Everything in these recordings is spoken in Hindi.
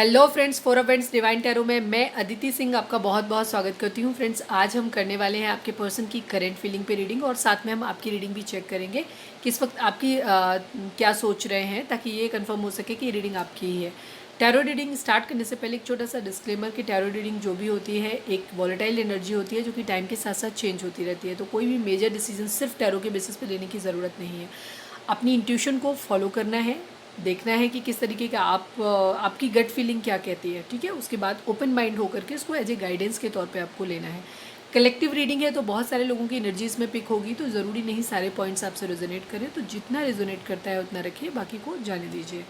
Hello friends, for friends divine tarot में मैं अदिति सिंह आपका बहुत बहुत स्वागत करती हूँ। फ्रेंड्स, आज हम करने वाले हैं आपके पर्सन की करंट फीलिंग पे रीडिंग, और साथ में हम आपकी रीडिंग भी चेक करेंगे कि इस वक्त आपकी क्या सोच रहे हैं, ताकि ये कंफर्म हो सके कि ये रीडिंग आपकी ही है। टैरो रीडिंग स्टार्ट करने से पहले एक छोटा सा डिस्क्लेमर कि टैरो रीडिंग जो भी होती है एक वॉलेटाइल एनर्जी होती है, जो कि टाइम के साथ साथ चेंज होती रहती है। तो कोई भी मेजर डिसीजन सिर्फ टैरो के बेसिस पे लेने की ज़रूरत नहीं है। अपनी इंट्यूशन को फॉलो करना है, देखना है कि किस तरीके का आपकी गट फीलिंग क्या कहती है, ठीक है। उसके बाद ओपन माइंड होकर के इसको एज ए गाइडेंस के तौर पे आपको लेना है। कलेक्टिव रीडिंग है तो बहुत सारे लोगों की एनर्जी इसमें पिक होगी, तो ज़रूरी नहीं सारे पॉइंट्स आपसे रेजोनेट करें। तो जितना रेजोनेट करता है उतना रखिए, बाकी को जाने दीजिए।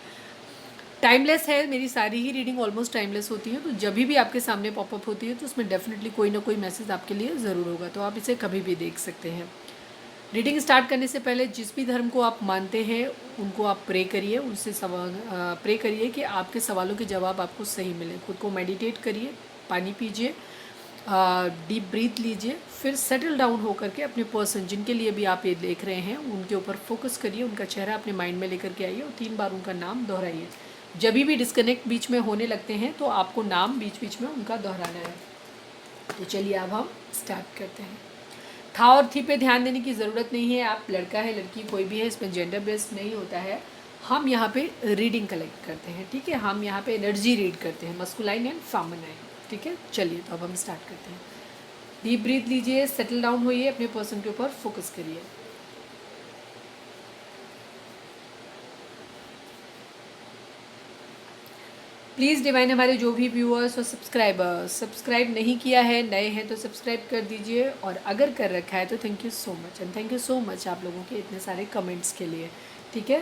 टाइमलेस है, मेरी सारी ही रीडिंग ऑलमोस्ट टाइमलेस होती है। तो जब भी आपके सामने पॉपअप होती है तो उसमें डेफिनेटली कोई ना कोई मैसेज आपके लिए ज़रूर होगा, तो आप इसे कभी भी देख सकते हैं। रीडिंग स्टार्ट करने से पहले जिस भी धर्म को आप मानते हैं उनको आप प्रे करिए, उनसे प्रे करिए कि आपके सवालों के जवाब आपको सही मिले। खुद को मेडिटेट करिए, पानी पीजिए, डीप ब्रीथ लीजिए, फिर सेटल डाउन होकर के अपने पर्सन जिनके लिए भी आप ये देख रहे हैं उनके ऊपर फोकस करिए, उनका चेहरा अपने माइंड में लेकर के आइए और 3 बार उनका नाम दोहराइए। जब भी डिस्कनेक्ट बीच में होने लगते हैं तो आपको नाम बीच बीच में उनका दोहराना है। तो चलिए अब हम स्टार्ट करते हैं। था और थी पे ध्यान देने की ज़रूरत नहीं है। आप लड़का है लड़की कोई भी है, इसमें जेंडर बेस्ड नहीं होता है। हम यहाँ पे रीडिंग कलेक्ट करते हैं, ठीक है। हम यहाँ पे एनर्जी रीड करते हैं, मस्कुलाइन एंड फेमिनाइन, ठीक है। चलिए तो अब हम स्टार्ट करते हैं। डीप ब्रीथ लीजिए, सेटल डाउन होइए, अपने पर्सन के ऊपर फोकस करिए। प्लीज़ डिवाइन हमारे जो भी व्यूअर्स और सब्सक्राइबर्स सब्सक्राइब नहीं किया है, नए हैं तो सब्सक्राइब कर दीजिए, और अगर कर रखा है तो thank you so much, and thank you so much आप लोगों के इतने सारे कमेंट्स के लिए, ठीक है।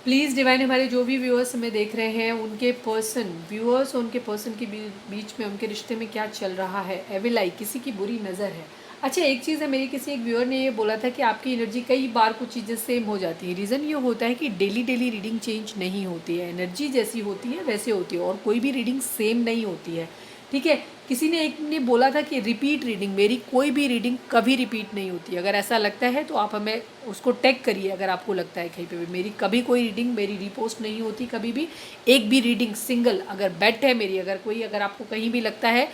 प्लीज़ डिवाइन हमारे जो भी व्यूअर्स हमें देख रहे हैं उनके पर्सन व्यूअर्स और उनके पर्सन के बीच में उनके रिश्ते में क्या चल रहा है। एविल आई, किसी की बुरी नज़र है। अच्छा, एक चीज़ है, मेरी किसी एक व्यूअर ने ये बोला था कि आपकी एनर्जी कई बार कुछ चीज़ें सेम हो जाती है। रीज़न ये होता है कि डेली डेली रीडिंग चेंज नहीं होती है, एनर्जी जैसी होती है वैसे होती है, और कोई भी रीडिंग सेम नहीं होती है, ठीक है। किसी ने एक ने बोला था कि रिपीट रीडिंग, मेरी कोई भी रीडिंग कभी रिपीट नहीं होती। अगर ऐसा लगता है तो आप हमें उसको टैग करिए, अगर आपको लगता है कहीं पे भी मेरी कभी कोई रीडिंग मेरी रिपोस्ट नहीं होती कभी भी। एक भी रीडिंग सिंगल अगर बेट है मेरी, अगर आपको कहीं भी लगता है।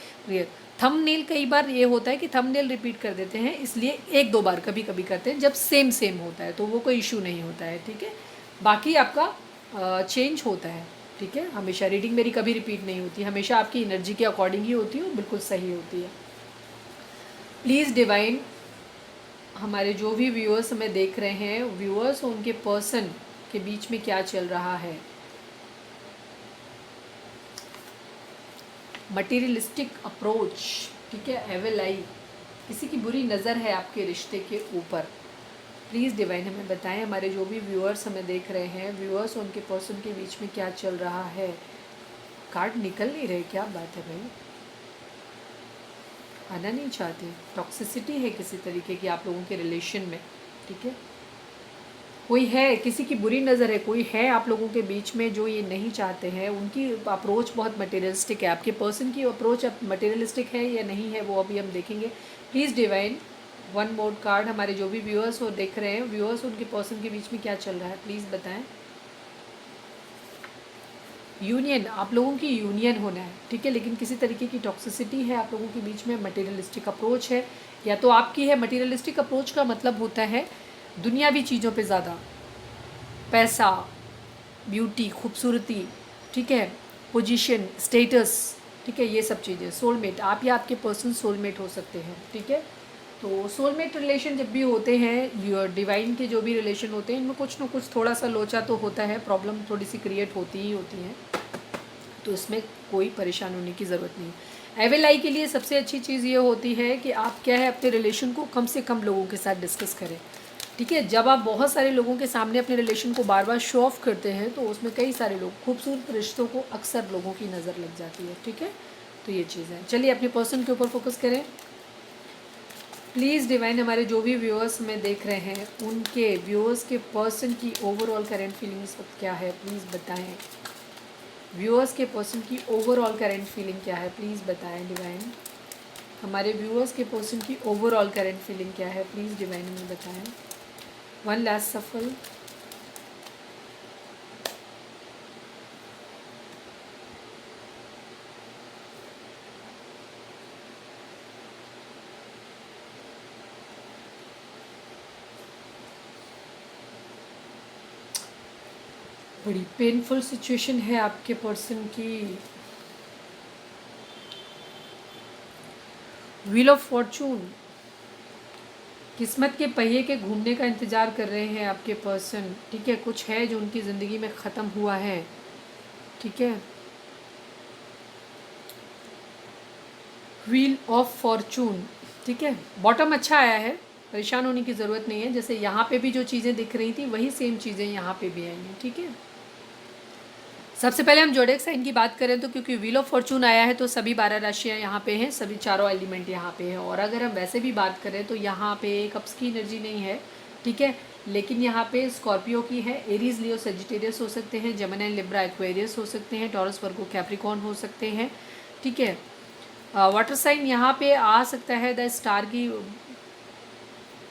थंबनेल कई बार ये होता है कि थंबनेल रिपीट कर देते हैं, इसलिए 1-2 बार कभी कभी करते हैं, जब सेम सेम होता है तो वो कोई इशू नहीं होता है, ठीक है। बाकी आपका चेंज होता है, ठीक है। हमेशा रीडिंग मेरी कभी रिपीट नहीं होती, हमेशा आपकी एनर्जी के अकॉर्डिंग ही होती है और बिल्कुल सही होती है। प्लीज़ डिवाइन हमारे जो भी व्यूअर्स हमें देख रहे हैं, व्यूअर्स और उनके पर्सन के बीच में क्या चल रहा है। मटीरियलिस्टिक अप्रोच, ठीक है। एविल आई, किसी की बुरी नज़र है आपके रिश्ते के ऊपर। प्लीज़ डिवाइन हमें बताएं, हमारे जो भी व्यूअर्स हमें देख रहे हैं, व्यूअर्स और उनके पर्सन के बीच में क्या चल रहा है। कार्ड निकल नहीं रहे, क्या बात है भाई, आना नहीं चाहते। टॉक्सिसिटी है किसी तरीके की आप लोगों के रिलेशन में, ठीक है। कोई है, किसी की बुरी नज़र है, कोई है आप लोगों के बीच में जो ये नहीं चाहते हैं। उनकी अप्रोच बहुत मटेरियलिस्टिक है, आपके पर्सन की अप्रोच अब मटेरियलिस्टिक है या नहीं है वो अभी हम देखेंगे। Please divine one more card, हमारे जो भी व्यूअर्स हो देख रहे हैं, व्यूअर्स उनके पर्सन के बीच में क्या चल रहा है, प्लीज़ बताएं। यूनियन, आप लोगों की यूनियन होना है, ठीक है, लेकिन किसी तरीके की टॉक्सिसिटी है आप लोगों के बीच में। मटेरियलिस्टिक अप्रोच है, या तो आपकी है। मटेरियलिस्टिक अप्रोच का मतलब होता है दुनियावी चीज़ों पे ज़्यादा, पैसा, ब्यूटी, खूबसूरती, ठीक है, पोजीशन, स्टेटस, ठीक है, ये सब चीज़ें। सोलमेट, आप या आपके पर्सन सोलमेट हो सकते हैं, ठीक है। तो सोलमेट रिलेशन जब भी होते हैं, योर डिवाइन के जो भी रिलेशन होते हैं, इनमें कुछ ना कुछ थोड़ा सा लोचा तो होता है, प्रॉब्लम थोड़ी सी क्रिएट होती ही होती है, तो इसमें कोई परेशान होने की ज़रूरत नहीं। एविल आई के लिए सबसे अच्छी चीज़ ये होती है कि आप क्या है, अपने रिलेशन को कम से कम लोगों के साथ डिस्कस करें, ठीक है। जब आप बहुत सारे लोगों के सामने अपने रिलेशन को बार बार शो ऑफ करते हैं तो उसमें कई सारे लोग, खूबसूरत रिश्तों को अक्सर लोगों की नज़र लग जाती है, ठीक है। तो ये चीज़ है। चलिए अपने पर्सन के ऊपर फोकस करें। प्लीज़ डिवाइन हमारे जो भी व्यूअर्स हमें देख रहे हैं उनके व्यूअर्स के पर्सन की ओवरऑल करंट फीलिंग इस वक्त क्या है, प्लीज़ बताएं। व्यूअर्स के पर्सन की ओवरऑल करंट फीलिंग क्या है, प्लीज़ बताएं डिवाइन। हमारे व्यूअर्स के पर्सन की ओवरऑल करंट फीलिंग क्या है, प्लीज़ डिवाइन हमें बताएं। वन लास्ट सफल। बड़ी पेनफुल सिचुएशन है आपके पर्सन की। व्हील ऑफ फॉर्चून, किस्मत के पहिए के घूमने का इंतज़ार कर रहे हैं आपके पर्सन। ठीक है, कुछ है जो उनकी ज़िंदगी में ख़त्म हुआ है। ठीक है, व्हील ऑफ फॉर्चून। ठीक है, बॉटम अच्छा आया है, परेशान होने की ज़रूरत नहीं है। जैसे यहाँ पे भी जो चीज़ें दिख रही थी वही सेम चीज़ें यहाँ पे भी आई हैं। ठीक है, सबसे पहले हम जोडिएक साइन की बात करें तो क्योंकि व्हील ऑफ फॉर्चून आया है तो सभी 12 राशियाँ यहाँ पे हैं, सभी चारों एलिमेंट यहाँ पे हैं। और अगर हम वैसे भी बात करें तो यहाँ पे कप्स की एनर्जी नहीं है। ठीक है, लेकिन यहाँ पे स्कॉर्पियो की है, एरीज, लियो, सेजिटेरियस हो सकते हैं, जेमिनी, लिब्रा, एक्वेरियस हो सकते हैं, टॉरस, वर्गो, कैप्रिकॉर्न हो सकते हैं। ठीक है, वाटर साइन यहाँ पे आ सकता है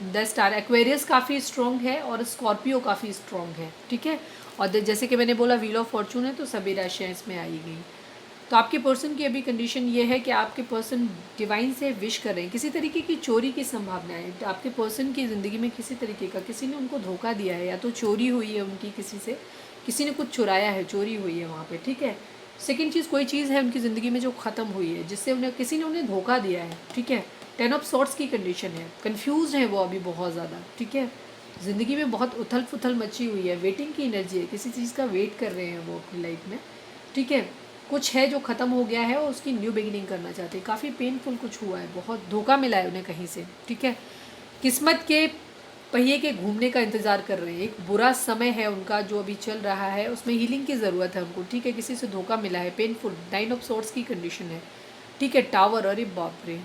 द स्टार एक्वेरियस काफ़ी स्ट्रॉन्ग है और स्कॉर्पियो काफ़ी स्ट्रॉन्ग है। ठीक है, और जैसे कि मैंने बोला व्हील ऑफ फॉर्चून है तो सभी राशियाँ इसमें आई गई। तो आपके पर्सन की अभी कंडीशन ये है कि आपके पर्सन डिवाइन से विश कर रहे हैं। किसी तरीके की चोरी की संभावना है आपके पर्सन की ज़िंदगी में। किसी तरीके का किसी ने उनको धोखा दिया है, या तो चोरी हुई है उनकी किसी से, किसी ने कुछ चुराया है, चोरी हुई है वहाँ पे। ठीक है, सेकेंड चीज़, कोई चीज़ है उनकी ज़िंदगी में जो ख़त्म हुई है, जिससे उन्हें किसी ने उन्हें धोखा दिया है। ठीक है, 10 ऑफ सॉर्ट्स की कंडीशन है, कन्फ्यूज है वो अभी बहुत ज़्यादा। ठीक है, ज़िंदगी में बहुत उथल पुथल मची हुई है, वेटिंग की एनर्जी है, किसी चीज़ का वेट कर रहे हैं वो अपनी लाइफ में। ठीक है, कुछ है जो ख़त्म हो गया है और उसकी न्यू बिगिनिंग करना चाहते हैं। काफ़ी पेनफुल कुछ हुआ है, बहुत धोखा मिला है उन्हें कहीं से। ठीक है, किस्मत के पहिए के घूमने का इंतज़ार कर रहे हैं। एक बुरा समय है उनका जो अभी चल रहा है, उसमें हीलिंग की ज़रूरत है उनको। ठीक है, किसी से धोखा मिला है, पेनफुल, 9 ऑफ सॉर्ट्स की कंडीशन है। ठीक है, टावर, अरे बाप रे,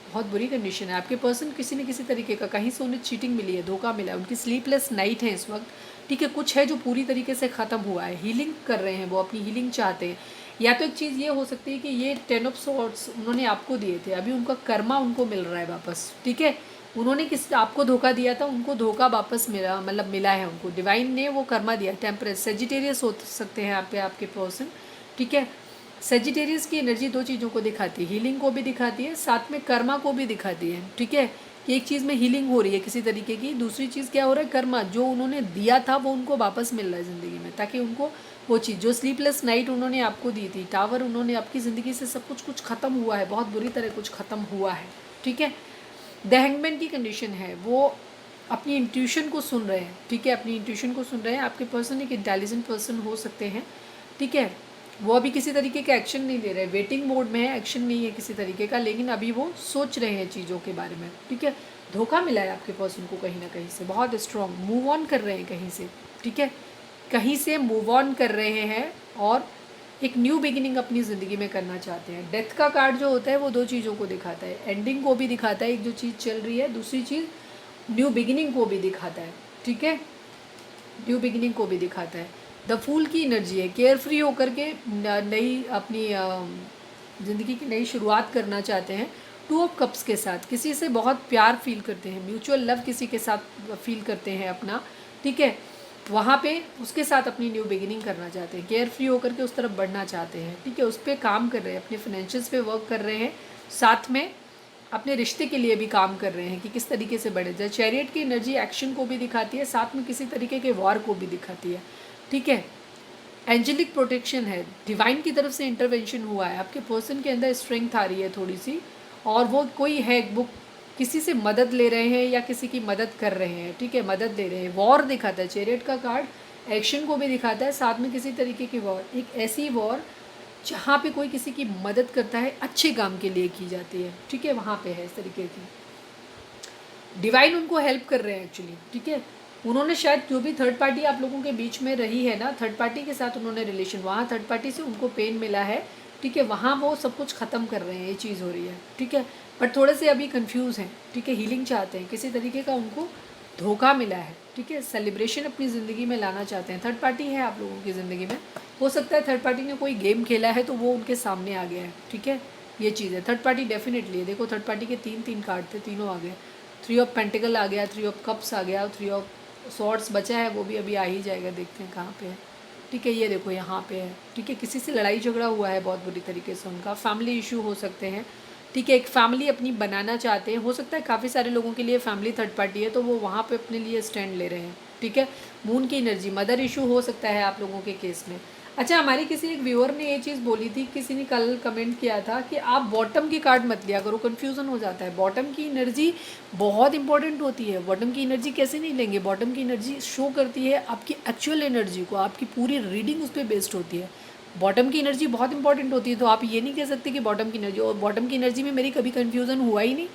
बहुत बुरी कंडीशन है। आपके पर्सन किसी न किसी तरीके का कहीं से उन्हें चीटिंग मिली है, धोखा मिला है, उनकी स्लीपलेस नाइट है इस वक्त। ठीक है, कुछ है जो पूरी तरीके से ख़त्म हुआ है, हीलिंग कर रहे हैं वो, अपनी हीलिंग चाहते हैं। या तो एक चीज़ ये हो सकती है कि ये 10 ऑफ सॉर्ट्स उन्होंने आपको दिए थे, अभी उनका कर्मा उनको मिल रहा है वापस। ठीक है, उन्होंने किस आपको धोखा दिया था, उनको धोखा वापस मिला, मतलब मिला है उनको, डिवाइन ने वो कर्मा दिया। टेम्परेट, सेजिटेरियस हो सकते हैं आप पे आपके पर्सन। ठीक है, सेजिटेरियस की एनर्जी दो चीज़ों को दिखाती है, हीलिंग को भी दिखाती है, साथ में कर्मा को भी दिखाती है। ठीक है, कि एक चीज़ में हीलिंग हो रही है किसी तरीके की, दूसरी चीज़ क्या हो रहा है, कर्मा, जो उन्होंने दिया था वो उनको वापस मिल रहा है ज़िंदगी में, ताकि उनको वो चीज़, जो स्लीपलेस नाइट उन्होंने आपको दी थी, टावर, उन्होंने आपकी ज़िंदगी से सब कुछ ख़त्म हुआ है, बहुत बुरी तरह कुछ ख़त्म हुआ है। ठीक है, द हैंगमैन की कंडीशन है, वो अपनी इंट्यूशन को सुन रहे हैं। ठीक है, अपनी इंट्यूशन को सुन रहे हैं। आपके पर्सन एक इंटेलिजेंट पर्सन हो सकते हैं। ठीक है, वो अभी किसी तरीके का एक्शन नहीं ले रहे, वेटिंग मोड में है, एक्शन नहीं है किसी तरीके का, लेकिन अभी वो सोच रहे हैं चीज़ों के बारे में। ठीक है, धोखा मिला है आपके पर्सन को कहीं ना कहीं से, बहुत स्ट्रॉन्ग, मूव ऑन कर रहे हैं कहीं से। ठीक है, कहीं से मूव ऑन कर रहे हैं और एक न्यू बिगिनिंग अपनी ज़िंदगी में करना चाहते हैं। डेथ का कार्ड जो होता है वो दो चीज़ों को दिखाता है, एंडिंग को भी दिखाता है, एक जो चीज़ चल रही है, दूसरी चीज़ न्यू बिगिनिंग को भी दिखाता है। ठीक है, न्यू बिगिनिंग को भी दिखाता है। द फूल की एनर्जी है, केयर फ्री होकर के नई अपनी ज़िंदगी की नई शुरुआत करना चाहते हैं। 2 ऑफ कप्स के साथ किसी से बहुत प्यार फील करते हैं, म्यूचुअल लव किसी के साथ फील करते हैं अपना। ठीक है, वहाँ पे उसके साथ अपनी न्यू बिगिनिंग करना चाहते हैं, केयर फ्री होकर के उस तरफ बढ़ना चाहते हैं। ठीक है, उस पर काम कर रहे हैं, अपने फाइनेंशियल्स पे वर्क कर रहे हैं, साथ में अपने रिश्ते के लिए भी काम कर रहे हैं कि किस तरीके से बढ़े जाए। चैरियट की एनर्जी एक्शन को भी दिखाती है, साथ में किसी तरीके के वॉर को भी दिखाती है। ठीक है, एंजेलिक प्रोटेक्शन है, डिवाइन की तरफ से इंटरवेंशन हुआ है, आपके पर्सन के अंदर स्ट्रेंथ आ रही है थोड़ी सी, और वो कोई है वो किसी से मदद ले रहे हैं या किसी की मदद कर रहे हैं। ठीक है, मदद दे रहे हैं, वॉर दिखाता है, चैरियट का कार्ड एक्शन को भी दिखाता है, साथ में किसी तरीके की वॉर, एक ऐसी वॉर जहाँ पे कोई किसी की मदद करता है, अच्छे काम के लिए की जाती है। ठीक है, वहाँ पे है इस तरीके की, डिवाइन उनको हेल्प कर रहे हैं एक्चुअली। ठीक है, उन्होंने शायद जो भी थर्ड पार्टी आप लोगों के बीच में रही है ना, थर्ड पार्टी के साथ उन्होंने रिलेशन, वहाँ थर्ड पार्टी से उनको पेन मिला है। ठीक है, वहाँ वो सब कुछ ख़त्म कर रहे हैं, ये चीज़ हो रही है। ठीक है, बट थोड़े से अभी कंफ्यूज हैं। ठीक है, हीलिंग चाहते हैं, किसी तरीके का उनको धोखा मिला है। ठीक है, सेलिब्रेशन अपनी ज़िंदगी में लाना चाहते हैं। थर्ड पार्टी है आप लोगों की ज़िंदगी में, हो सकता है थर्ड पार्टी ने कोई गेम खेला है तो वो उनके सामने आ गया है। ठीक है, ये चीज़ है, थर्ड पार्टी डेफिनेटली है। देखो थर्ड पार्टी के 3 कार्ड थे, तीनों आ गए, 3 ऑफ पेंटिकल आ गया, 3 ऑफ कप्स आ गया, 3 ऑफ सॉर्ट्स बचा है, वो भी अभी आ ही जाएगा, देखते हैं कहाँ पे है। ठीक है, ये देखो यहाँ पे है। ठीक है, किसी से लड़ाई झगड़ा हुआ है बहुत बुरी तरीके से, उनका फैमिली इशू हो सकते हैं। ठीक है, एक फैमिली अपनी बनाना चाहते हैं, हो सकता है काफ़ी सारे लोगों के लिए फैमिली थर्ड पार्टी है, तो वो वहाँ पे अपने लिए स्टैंड ले रहे हैं। ठीक है। मून की एनर्जी, मदर इशू हो सकता है आप लोगों के केस में। अच्छा, हमारी किसी एक व्यूअर ने ये चीज़ बोली थी, किसी ने कल कमेंट किया था कि आप बॉटम की कार्ड मत लिया करो, कन्फ्यूज़न हो जाता है। बॉटम की एनर्जी बहुत इंपॉर्टेंट होती है। बॉटम की एनर्जी कैसे नहीं लेंगे? बॉटम की एनर्जी शो करती है आपकी एक्चुअल एनर्जी को, आपकी पूरी रीडिंग उस पर बेस्ड होती है। बॉटम की एनर्जी बहुत इंपॉर्टेंट होती है, तो आप ये नहीं कह सकते कि बॉटम की एनर्जी, और बॉटम की एनर्जी में मेरी कभी कन्फ्यूज़न हुआ ही नहीं।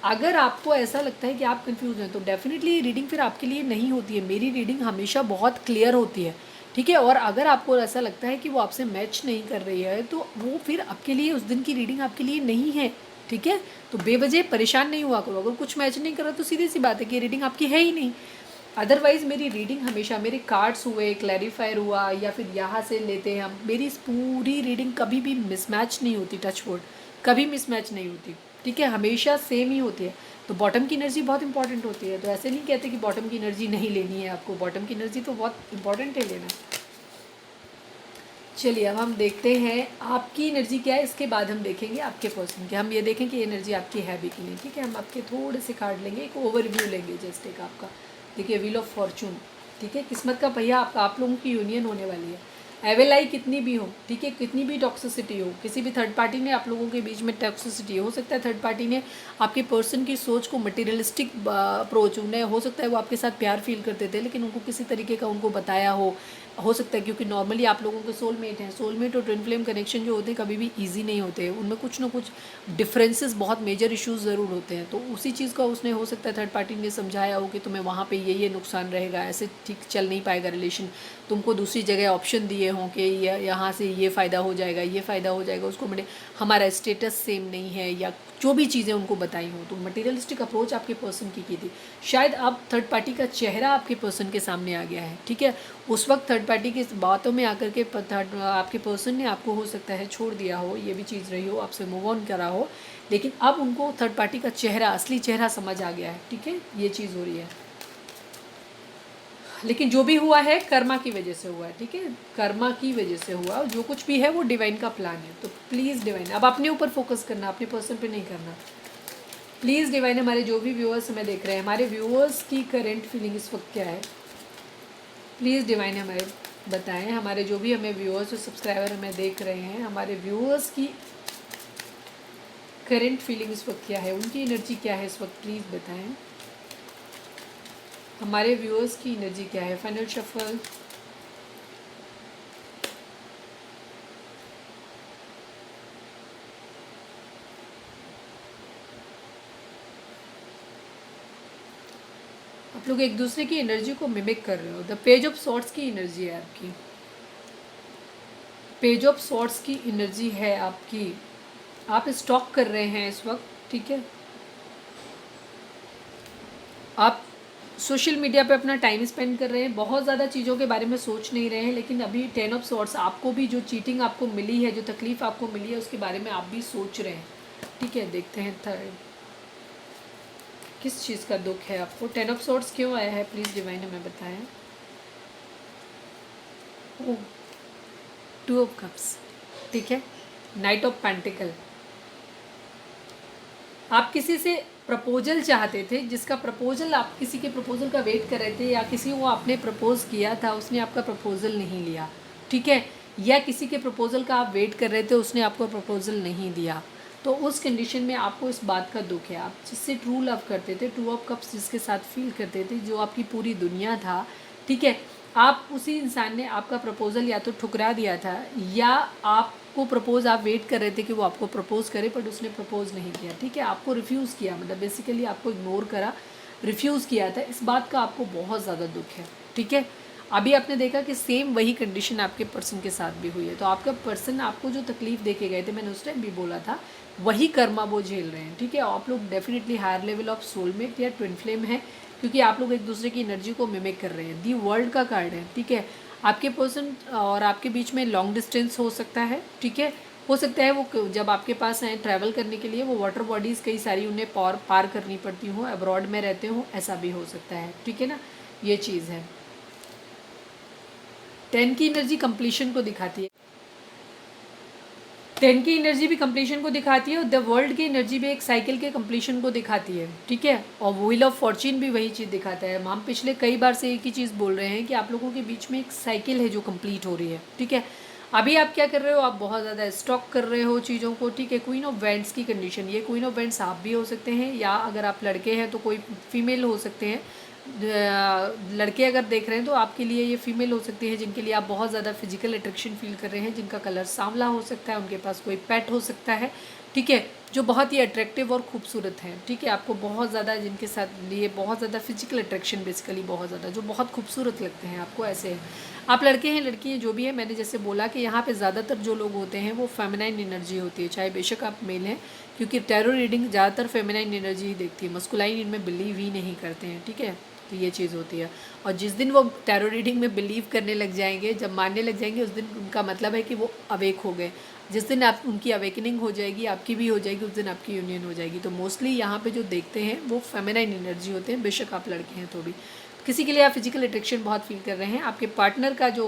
अगर आपको ऐसा लगता है कि आप कंफ्यूज हैं तो डेफिनेटली रीडिंग फिर आपके लिए नहीं होती है। मेरी रीडिंग हमेशा बहुत क्लियर होती है, ठीक है। और अगर आपको ऐसा लगता है कि वो आपसे मैच नहीं कर रही है तो वो फिर आपके लिए उस दिन की रीडिंग आपके लिए नहीं है, ठीक है। तो बेवजह परेशान नहीं हुआ करो। अगर कुछ मैच नहीं कर रहा तो सीधी सी बात है कि रीडिंग आपकी है ही नहीं। अदरवाइज़ मेरी रीडिंग हमेशा, मेरे कार्ड्स हुए, क्लैरिफायर हुआ, या फिर यहाँ से लेते हैं हम, मेरी इस पूरी रीडिंग कभी भी मिसमैच नहीं होती। टच वुड, कभी मिसमैच नहीं होती, ठीक है, हमेशा सेम ही होती है। तो बॉटम की एनर्जी बहुत इंपॉर्टेंट होती है। तो ऐसे नहीं कहते कि बॉटम की एनर्जी नहीं लेनी है आपको, बॉटम की एनर्जी तो बहुत इंपॉर्टेंट है लेना। चलिए अब हम देखते हैं आपकी एनर्जी क्या है, इसके बाद हम देखेंगे आपके पर्सन की। हम ये देखें कि एनर्जी आपकी है भी कि नहीं, ठीक है। हम आपके थोड़े से कार्ड लेंगे, एक ओवरव्यू लेंगे जस्ट एक आपका। देखिए, व्हील ऑफ फॉर्चून, ठीक है, किस्मत का पहिया आपका, आप लोगों की यूनियन होने वाली है। एवेलाई कितनी भी हो, ठीक है, कितनी भी टॉक्सिसिटी हो, किसी भी थर्ड पार्टी ने आप लोगों के बीच में टॉक्सिसिटी हो सकता है, थर्ड पार्टी ने आपके पर्सन की सोच को मटेरियलिस्टिक अप्रोच, उन्हें हो सकता है वो आपके साथ प्यार फील करते थे लेकिन उनको किसी तरीके का उनको बताया हो सकता है, क्योंकि नॉर्मली आप लोगों के सोलमेट हैं। सोलमेट और ट्विन फ्लेम कनेक्शन जो होते हैं कभी भी ईजी नहीं होते, उनमें कुछ ना कुछ डिफरेंसेस, बहुत मेजर इश्यूज ज़रूर होते हैं। तो उसी चीज़ का उसने, हो सकता है थर्ड पार्टी ने समझाया हो कि तुम्हें वहाँ पे ये नुकसान रहेगा, ऐसे ठीक चल नहीं पाएगा रिलेशन, तुमको दूसरी जगह ऑप्शन दिए हों कि यहाँ से ये फ़ायदा हो जाएगा, ये फ़ायदा हो जाएगा, उसको मैंने, हमारा स्टेटस सेम नहीं है, या जो भी चीज़ें उनको बताई हों। तो मटेरियलिस्टिक अप्रोच आपके पर्सन की थी। शायद अब थर्ड पार्टी का चेहरा आपके पर्सन के सामने आ गया है, ठीक है। उस वक्त थर्ड पार्टी की बातों में आकर के आपके पर्सन ने आपको, हो सकता है, छोड़ दिया हो, ये भी चीज़ रही हो, आपसे मूव ऑन करा हो, लेकिन अब उनको थर्ड पार्टी का चेहरा, असली चेहरा समझ आ गया है, ठीक है। ये चीज़ हो रही है, लेकिन जो भी हुआ है कर्मा की वजह से हुआ है, ठीक है, कर्मा की वजह से हुआ। जो कुछ भी है वो डिवाइन का प्लान है। तो प्लीज़ डिवाइन, अब अपने ऊपर फोकस करना, अपने पर्सन पे नहीं करना। प्लीज़ डिवाइन, हमारे जो भी व्यूअर्स हमें देख रहे हैं, हमारे व्यूअर्स की करेंट फीलिंग इस वक्त क्या है, प्लीज़ डिवाइन हमें बताएं। हमारे जो भी हमें व्यूअर्स और सब्सक्राइबर हमें देख रहे हैं, हमारे व्यूअर्स की करेंट फीलिंग इस वक्त क्या है, उनकी एनर्जी क्या है इस वक्त, प्लीज़ बताएं। हमारे व्यूअर्स की एनर्जी क्या है। फाइनल शफल, आप लोग एक दूसरे की एनर्जी को मिमिक कर रहे हो। द पेज ऑफ सॉर्ट्स की एनर्जी है आपकी, पेज ऑफ सॉर्ट्स की एनर्जी है आपकी। आप स्टॉक कर रहे हैं इस वक्त, ठीक है। आप सोशल मीडिया पे अपना टाइम स्पेंड कर रहे हैं, बहुत ज़्यादा चीज़ों के बारे में सोच नहीं रहे हैं, लेकिन अभी 10 ऑफ सॉर्ट्स, आपको भी जो चीटिंग आपको मिली है, जो तकलीफ़ आपको मिली है, उसके बारे में आप भी सोच रहे हैं, ठीक है। देखते हैं थर्ड, किस चीज़ का दुख है आपको। 10 ऑफ सॉर्ट्स क्यों आया है, प्लीज़ डिवाइन हमें बताएं। ओह, 2 ऑफ कप्स, ठीक है। नाइट ऑफ पेंटिकल, आप किसी से प्रपोजल चाहते थे, जिसका प्रपोजल, आप किसी के प्रपोजल का वेट कर रहे थे, या किसी को आपने प्रपोज किया था, उसने आपका प्रपोजल नहीं लिया, ठीक है। या किसी के प्रपोजल का आप वेट कर रहे थे, उसने आपको प्रपोजल नहीं दिया। तो उस कंडीशन में आपको इस बात का दुख है। आप जिससे ट्रू लव करते थे, 2 ऑफ कप्स जिसके साथ फील करते थे, जो आपकी पूरी दुनिया था, ठीक है, आप, उसी इंसान ने आपका प्रपोजल या तो ठुकरा दिया था, या आपको प्रपोज, आप वेट कर रहे थे कि वो आपको प्रपोज करे, बट उसने प्रपोज नहीं किया, ठीक है। आपको रिफ्यूज़ किया, मतलब बेसिकली आपको इग्नोर करा, रिफ्यूज़ किया था। इस बात का आपको बहुत ज़्यादा दुख है, ठीक है। अभी आपने देखा कि सेम वही कंडीशन आपके पर्सन के साथ भी हुई है। तो आपका पर्सन आपको जो तकलीफ़ दे के गए थे, मैंने उस टाइम भी बोला था, वही कर्मा वो झेल रहे हैं, ठीक है। आप लोग definitely higher level of soulmate या ट्विन फ्लेम है, क्योंकि आप लोग एक दूसरे की एनर्जी को मिमिक कर रहे हैं। दी वर्ल्ड का कार्ड है, ठीक है। आपके पर्सन और आपके बीच में लॉन्ग डिस्टेंस हो सकता है, ठीक है। हो सकता है वो जब आपके पास आए ट्रैवल करने के लिए, वो वाटर बॉडीज़ कई सारी उन्हें पार करनी पड़ती हों, अब्रॉड में रहते हों, ऐसा भी हो सकता है, ठीक है ना। ये चीज़ है। 10 की एनर्जी कंप्लीशन को दिखाती है। 10 की एनर्जी भी कंप्लीशन को दिखाती है और द वर्ल्ड की एनर्जी भी एक साइकिल के कंप्लीशन को दिखाती है, ठीक है। और व्हील ऑफ फॉर्च्यून भी वही चीज़ दिखाता है। हम पिछले कई बार से एक ही चीज़ बोल रहे हैं कि आप लोगों के बीच में एक साइकिल है जो कंप्लीट हो रही है, ठीक है। अभी आप क्या कर रहे हो, आप बहुत ज़्यादा स्टॉक कर रहे हो चीज़ों को, ठीक है। क्वीन ऑफ वेंट्स की कंडीशन, ये क्वीन ऑफ वेंट्स आप भी हो सकते हैं, या अगर आप लड़के हैं तो कोई फीमेल हो सकते हैं। लड़के अगर देख रहे हैं तो आपके लिए ये फीमेल हो सकती है जिनके लिए आप बहुत ज़्यादा फिजिकल अट्रैक्शन फील कर रहे हैं, जिनका कलर सांवला हो सकता है, उनके पास कोई पेट हो सकता है, ठीक है, जो बहुत ही अट्रैक्टिव और खूबसूरत हैं, ठीक है। आपको बहुत ज़्यादा जिनके साथ लिए बहुत ज़्यादा फिजिकल अट्रैक्शन बेसिकली बहुत ज़्यादा जो बहुत खूबसूरत लगते हैं आपको, ऐसे हैं। आप लड़के हैं लड़की हैं जो भी है, मैंने जैसे बोला कि यहाँ पे ज़्यादातर जो लोग होते हैं वो फेमिनाइन एनर्जी होती है, चाहे बेशक आप मेल हैं, क्योंकि टैरो रीडिंग ज़्यादातर फेमिनाइन एनर्जी ही देखती है, मस्कुलाइन इनमें बिलीव ही नहीं करते हैं, ठीक है। तो ये चीज़ होती है। और जिस दिन वो टैरो रीडिंग में बिलीव करने लग जाएंगे, जब मानने लग जाएंगे, उस दिन उनका मतलब है कि वो अवेक हो गए। जिस दिन आप उनकी अवेकनिंग हो जाएगी, आपकी भी हो जाएगी, उस दिन आपकी यूनियन हो जाएगी। तो मोस्टली यहाँ पे जो देखते हैं वो फेमिनाइन एनर्जी होते हैं, बेशक आप लड़के हैं तो भी। किसी के लिए आप फिजिकल अट्रैक्शन बहुत फील कर रहे हैं, आपके पार्टनर का जो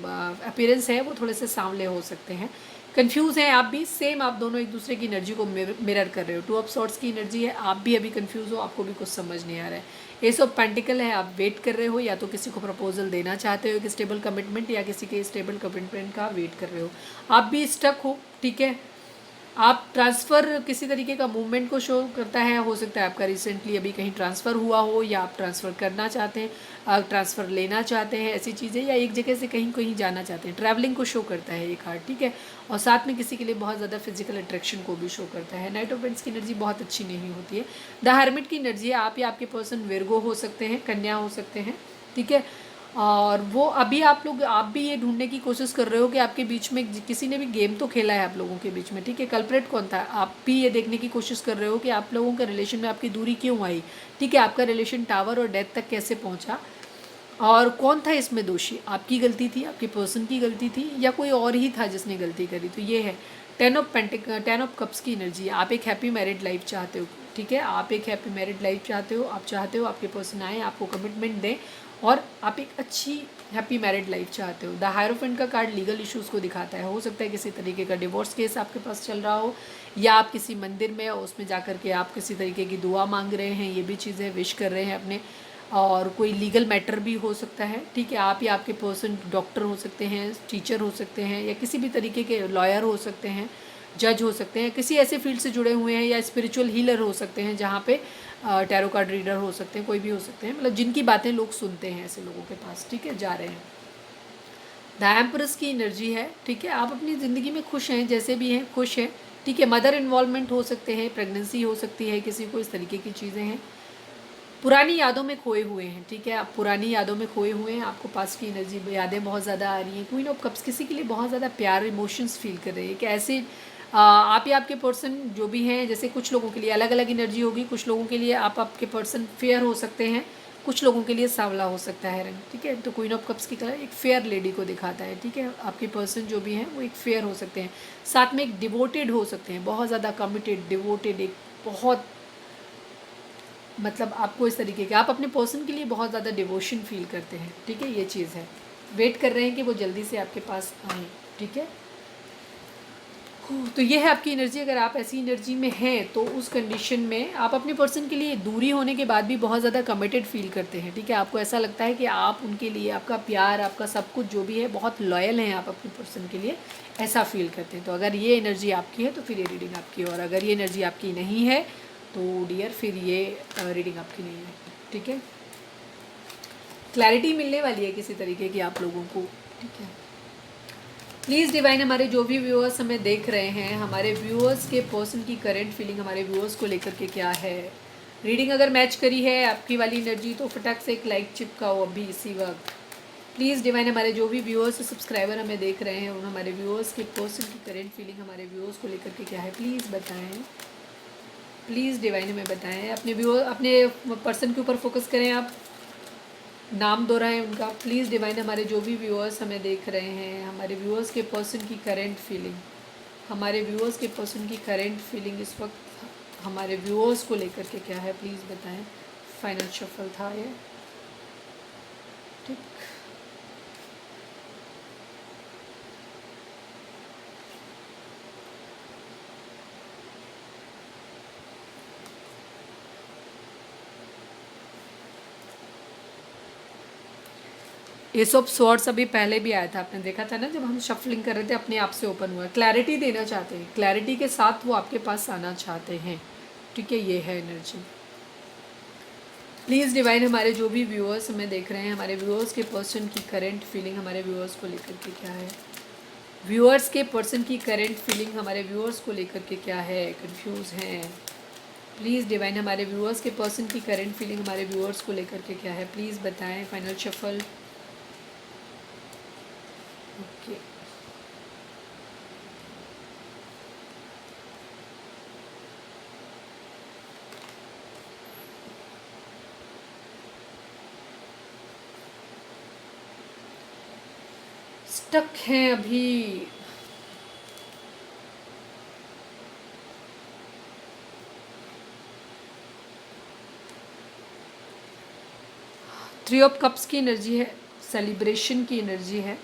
अपीयरेंस है वो थोड़े से सांवले हो सकते हैं। कंफ्यूज हैं आप भी, सेम आप दोनों एक दूसरे की एनर्जी को मिरर कर रहे हो। 2 ऑफ सॉर्ट्स की एनर्जी है, आप भी अभी कंफ्यूज हो, आपको भी कुछ समझ नहीं आ रहा है। एस ऑफ पेंटिकल है, आप वेट कर रहे हो, या तो किसी को प्रपोजल देना चाहते हो एक स्टेबल कमिटमेंट, या किसी के स्टेबल कमिटमेंट का वेट कर रहे हो। आप भी स्टक हो, ठीक है। आप ट्रांसफ़र किसी तरीके का मूवमेंट को शो करता है, हो सकता है आपका रिसेंटली अभी कहीं ट्रांसफ़र हुआ हो, या आप ट्रांसफ़र करना चाहते हैं, ट्रांसफ़र लेना चाहते हैं, ऐसी चीज़ें, या एक जगह से कहीं कहीं जाना चाहते हैं, ट्रैवलिंग को शो करता है ये कार्ड, ठीक है। और साथ में किसी के लिए बहुत ज़्यादा फिजिकल अट्रैक्शन को भी शो करता है। नाइट ऑफ पेंट्स की एनर्जी बहुत अच्छी नहीं होती है। द हर्मिट की एनर्जी है, आप या आपके पर्सन विर्गो हो सकते हैं, कन्या हो सकते हैं, ठीक है। और वो अभी आप भी ये ढूंढने की कोशिश कर रहे हो कि आपके बीच में किसी ने भी गेम तो खेला है आप लोगों के बीच में, ठीक है। कल्प्रेट कौन था, आप भी ये देखने की कोशिश कर रहे हो कि आप लोगों के रिलेशन में आपकी दूरी क्यों आई, ठीक है। आपका रिलेशन टावर और डेथ तक कैसे पहुंचा, और कौन था इसमें दोषी, आपकी गलती थी, आपके पर्सन की गलती थी, या कोई और ही था जिसने गलती करी। तो ये है 10 ऑफ कप्स की एनर्जी। आप एक हैप्पी मैरिड लाइफ चाहते हो, ठीक है। आप एक हैप्पी मैरिड लाइफ चाहते हो, आप चाहते हो आपके पर्सन आए, आपको कमिटमेंट दें, और आप एक अच्छी हैप्पी मैरिड लाइफ चाहते हो। द हायरोफेंट का कार्ड लीगल इश्यूज़ को दिखाता है, हो सकता है किसी तरीके का डिवोर्स केस आपके पास चल रहा हो, या आप किसी मंदिर में और उसमें जा कर के आप किसी तरीके की दुआ मांग रहे हैं, ये भी चीज़ें विश कर रहे हैं अपने, और कोई लीगल मैटर भी हो सकता है, ठीक है। आप या आपके पर्सन डॉक्टर हो सकते हैं, टीचर हो सकते हैं, या किसी भी तरीके के लॉयर हो सकते हैं, जज हो सकते हैं, किसी ऐसे फील्ड से जुड़े हुए हैं, या स्पिरिचुअल हीलर हो सकते हैं, जहाँ पे टैरो कार्ड रीडर हो सकते हैं, कोई भी हो सकते हैं, मतलब जिनकी बातें लोग सुनते हैं, ऐसे लोगों के पास, ठीक है, जा रहे हैं। द एम्प्रेस की एनर्जी है, ठीक है। आप अपनी ज़िंदगी में खुश हैं, जैसे भी हैं खुश हैं, ठीक है। मदर इन्वॉल्वमेंट हो सकते हैं, प्रेगनेंसी हो सकती है किसी को, इस तरीके की चीज़ें हैं। पुरानी यादों में खोए हुए हैं, ठीक है। आप पुरानी यादों में खोए हुए हैं, आपको पास की एनर्जी यादें बहुत ज़्यादा आ रही हैं। क्वीन ऑफ कप्स किसी के लिए बहुत ज़्यादा प्यार इमोशंस फील कर रही है कि ऐसे आप या आपके पर्सन जो भी हैं, जैसे कुछ लोगों के लिए अलग अलग एनर्जी होगी, कुछ लोगों के लिए आप आपके पर्सन फेयर हो सकते हैं, कुछ लोगों के लिए सांवला हो सकता है रंग, ठीक है। तो क्वीन ऑफ कप्स की कलर एक फेयर लेडी को दिखाता है, ठीक है। आपके पर्सन जो भी हैं वो एक फेयर हो सकते हैं, साथ में एक डिवोटेड हो सकते हैं, बहुत ज़्यादा कमिटेड, डिवोटेड, एक बहुत, मतलब आपको इस तरीके के, आप अपने पर्सन के लिए बहुत ज़्यादा डिवोशन फील करते हैं, ठीक है। ये चीज़ है, वेट कर रहे हैं कि वो जल्दी से आपके पास आए, ठीक है। तो ये है आपकी एनर्जी। अगर आप ऐसी एनर्जी में हैं तो उस कंडीशन में आप अपने पर्सन के लिए दूरी होने के बाद भी बहुत ज़्यादा कमिटेड फील करते हैं, ठीक है। आपको ऐसा लगता है कि आप उनके लिए, आपका प्यार, आपका सब कुछ जो भी है, बहुत लॉयल हैं आप अपने पर्सन के लिए, ऐसा फील करते हैं। तो अगर ये एनर्जी आपकी है तो फिर ये रीडिंग आपकी है, और अगर ये एनर्जी आपकी नहीं है तो डियर फिर ये रीडिंग आपकी नहीं है, ठीक है। क्लैरिटी मिलने वाली है किसी तरीके की आप लोगों को, ठीक है। प्लीज़ डिवाइन, हमारे जो भी व्यूअर्स हमें देख रहे हैं, हमारे व्यूअर्स के पर्सन की करंट फीलिंग हमारे व्यूअर्स को लेकर के क्या है। रीडिंग अगर मैच करी है आपकी वाली एनर्जी तो फटाक से एक लाइक चिपकाओ अभी इसी वक्त। प्लीज़ डिवाइन, हमारे जो भी व्यूअर्स सब्सक्राइबर हमें देख रहे हैं, उन हमारे व्यूअर्स के पर्सन की करंट फीलिंग हमारे व्यूअर्स को लेकर के क्या है, प्लीज़ बताएं। प्लीज़ डिवाइन हमें बताएं। अपने व्यूअर, अपने पर्सन के ऊपर फोकस करें, आप नाम दोहराएं उनका। प्लीज़ डिवाइन, हमारे जो भी व्यूअर्स हमें देख रहे हैं, हमारे व्यूअर्स के पर्सन की करंट फीलिंग, हमारे व्यूअर्स के पर्सन की करंट फीलिंग इस वक्त हमारे व्यूअर्स को लेकर के क्या है, प्लीज़ बताएं। फाइनल शफल था ये, ठीक। एस ऑफ स्वॉर्ड्स अभी पहले भी आया था, आपने देखा था ना, जब हम शफलिंग कर रहे थे अपने आप से ओपन हुआ। क्लैरिटी देना चाहते हैं, क्लैरिटी के साथ वो आपके पास आना चाहते हैं, ठीक है, ये है एनर्जी। प्लीज़ डिवाइन, हमारे जो भी व्यूअर्स हमें देख रहे हैं, हमारे व्यूअर्स के पर्सन की करंट फीलिंग हमारे व्यूअर्स को लेकर के क्या है, व्यूअर्स के पर्सन की करंट फीलिंग हमारे व्यूअर्स को लेकर के क्या है, कंफ्यूज हैं। प्लीज़ डिवाइन, हमारे व्यूअर्स के पर्सन की करंट फीलिंग हमारे व्यूअर्स को लेकर के क्या है, प्लीज़ बताएं। Final shuffle. ओके, स्टक हैं अभी। थ्री ऑफ कप्स की एनर्जी है, सेलिब्रेशन की एनर्जी है,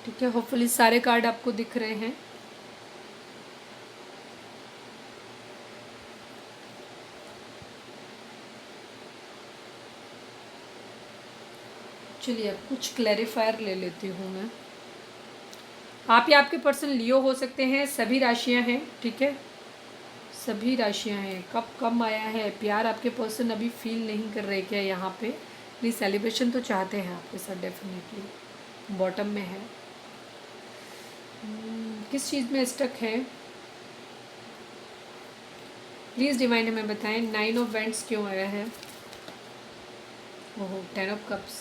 ठीक है। होपफुली सारे कार्ड आपको दिख रहे हैं। चलिए अब कुछ क्लैरिफायर ले लेती हूँ मैं। आप या आपके पर्सन लियो हो सकते हैं, सभी राशियाँ हैं, ठीक है, सभी राशियाँ हैं। कब कम आया है, प्यार आपके पर्सन अभी फील नहीं कर रहे क्या यहाँ पे? प्लीज़, सेलिब्रेशन तो चाहते हैं आपके साथ डेफिनेटली, बॉटम में है। किस चीज़ में स्टक है? प्लीज़ डिवाइन हमें बताएं। 9 ऑफ वेंट्स क्यों आया है? ओहो, 10 of cups,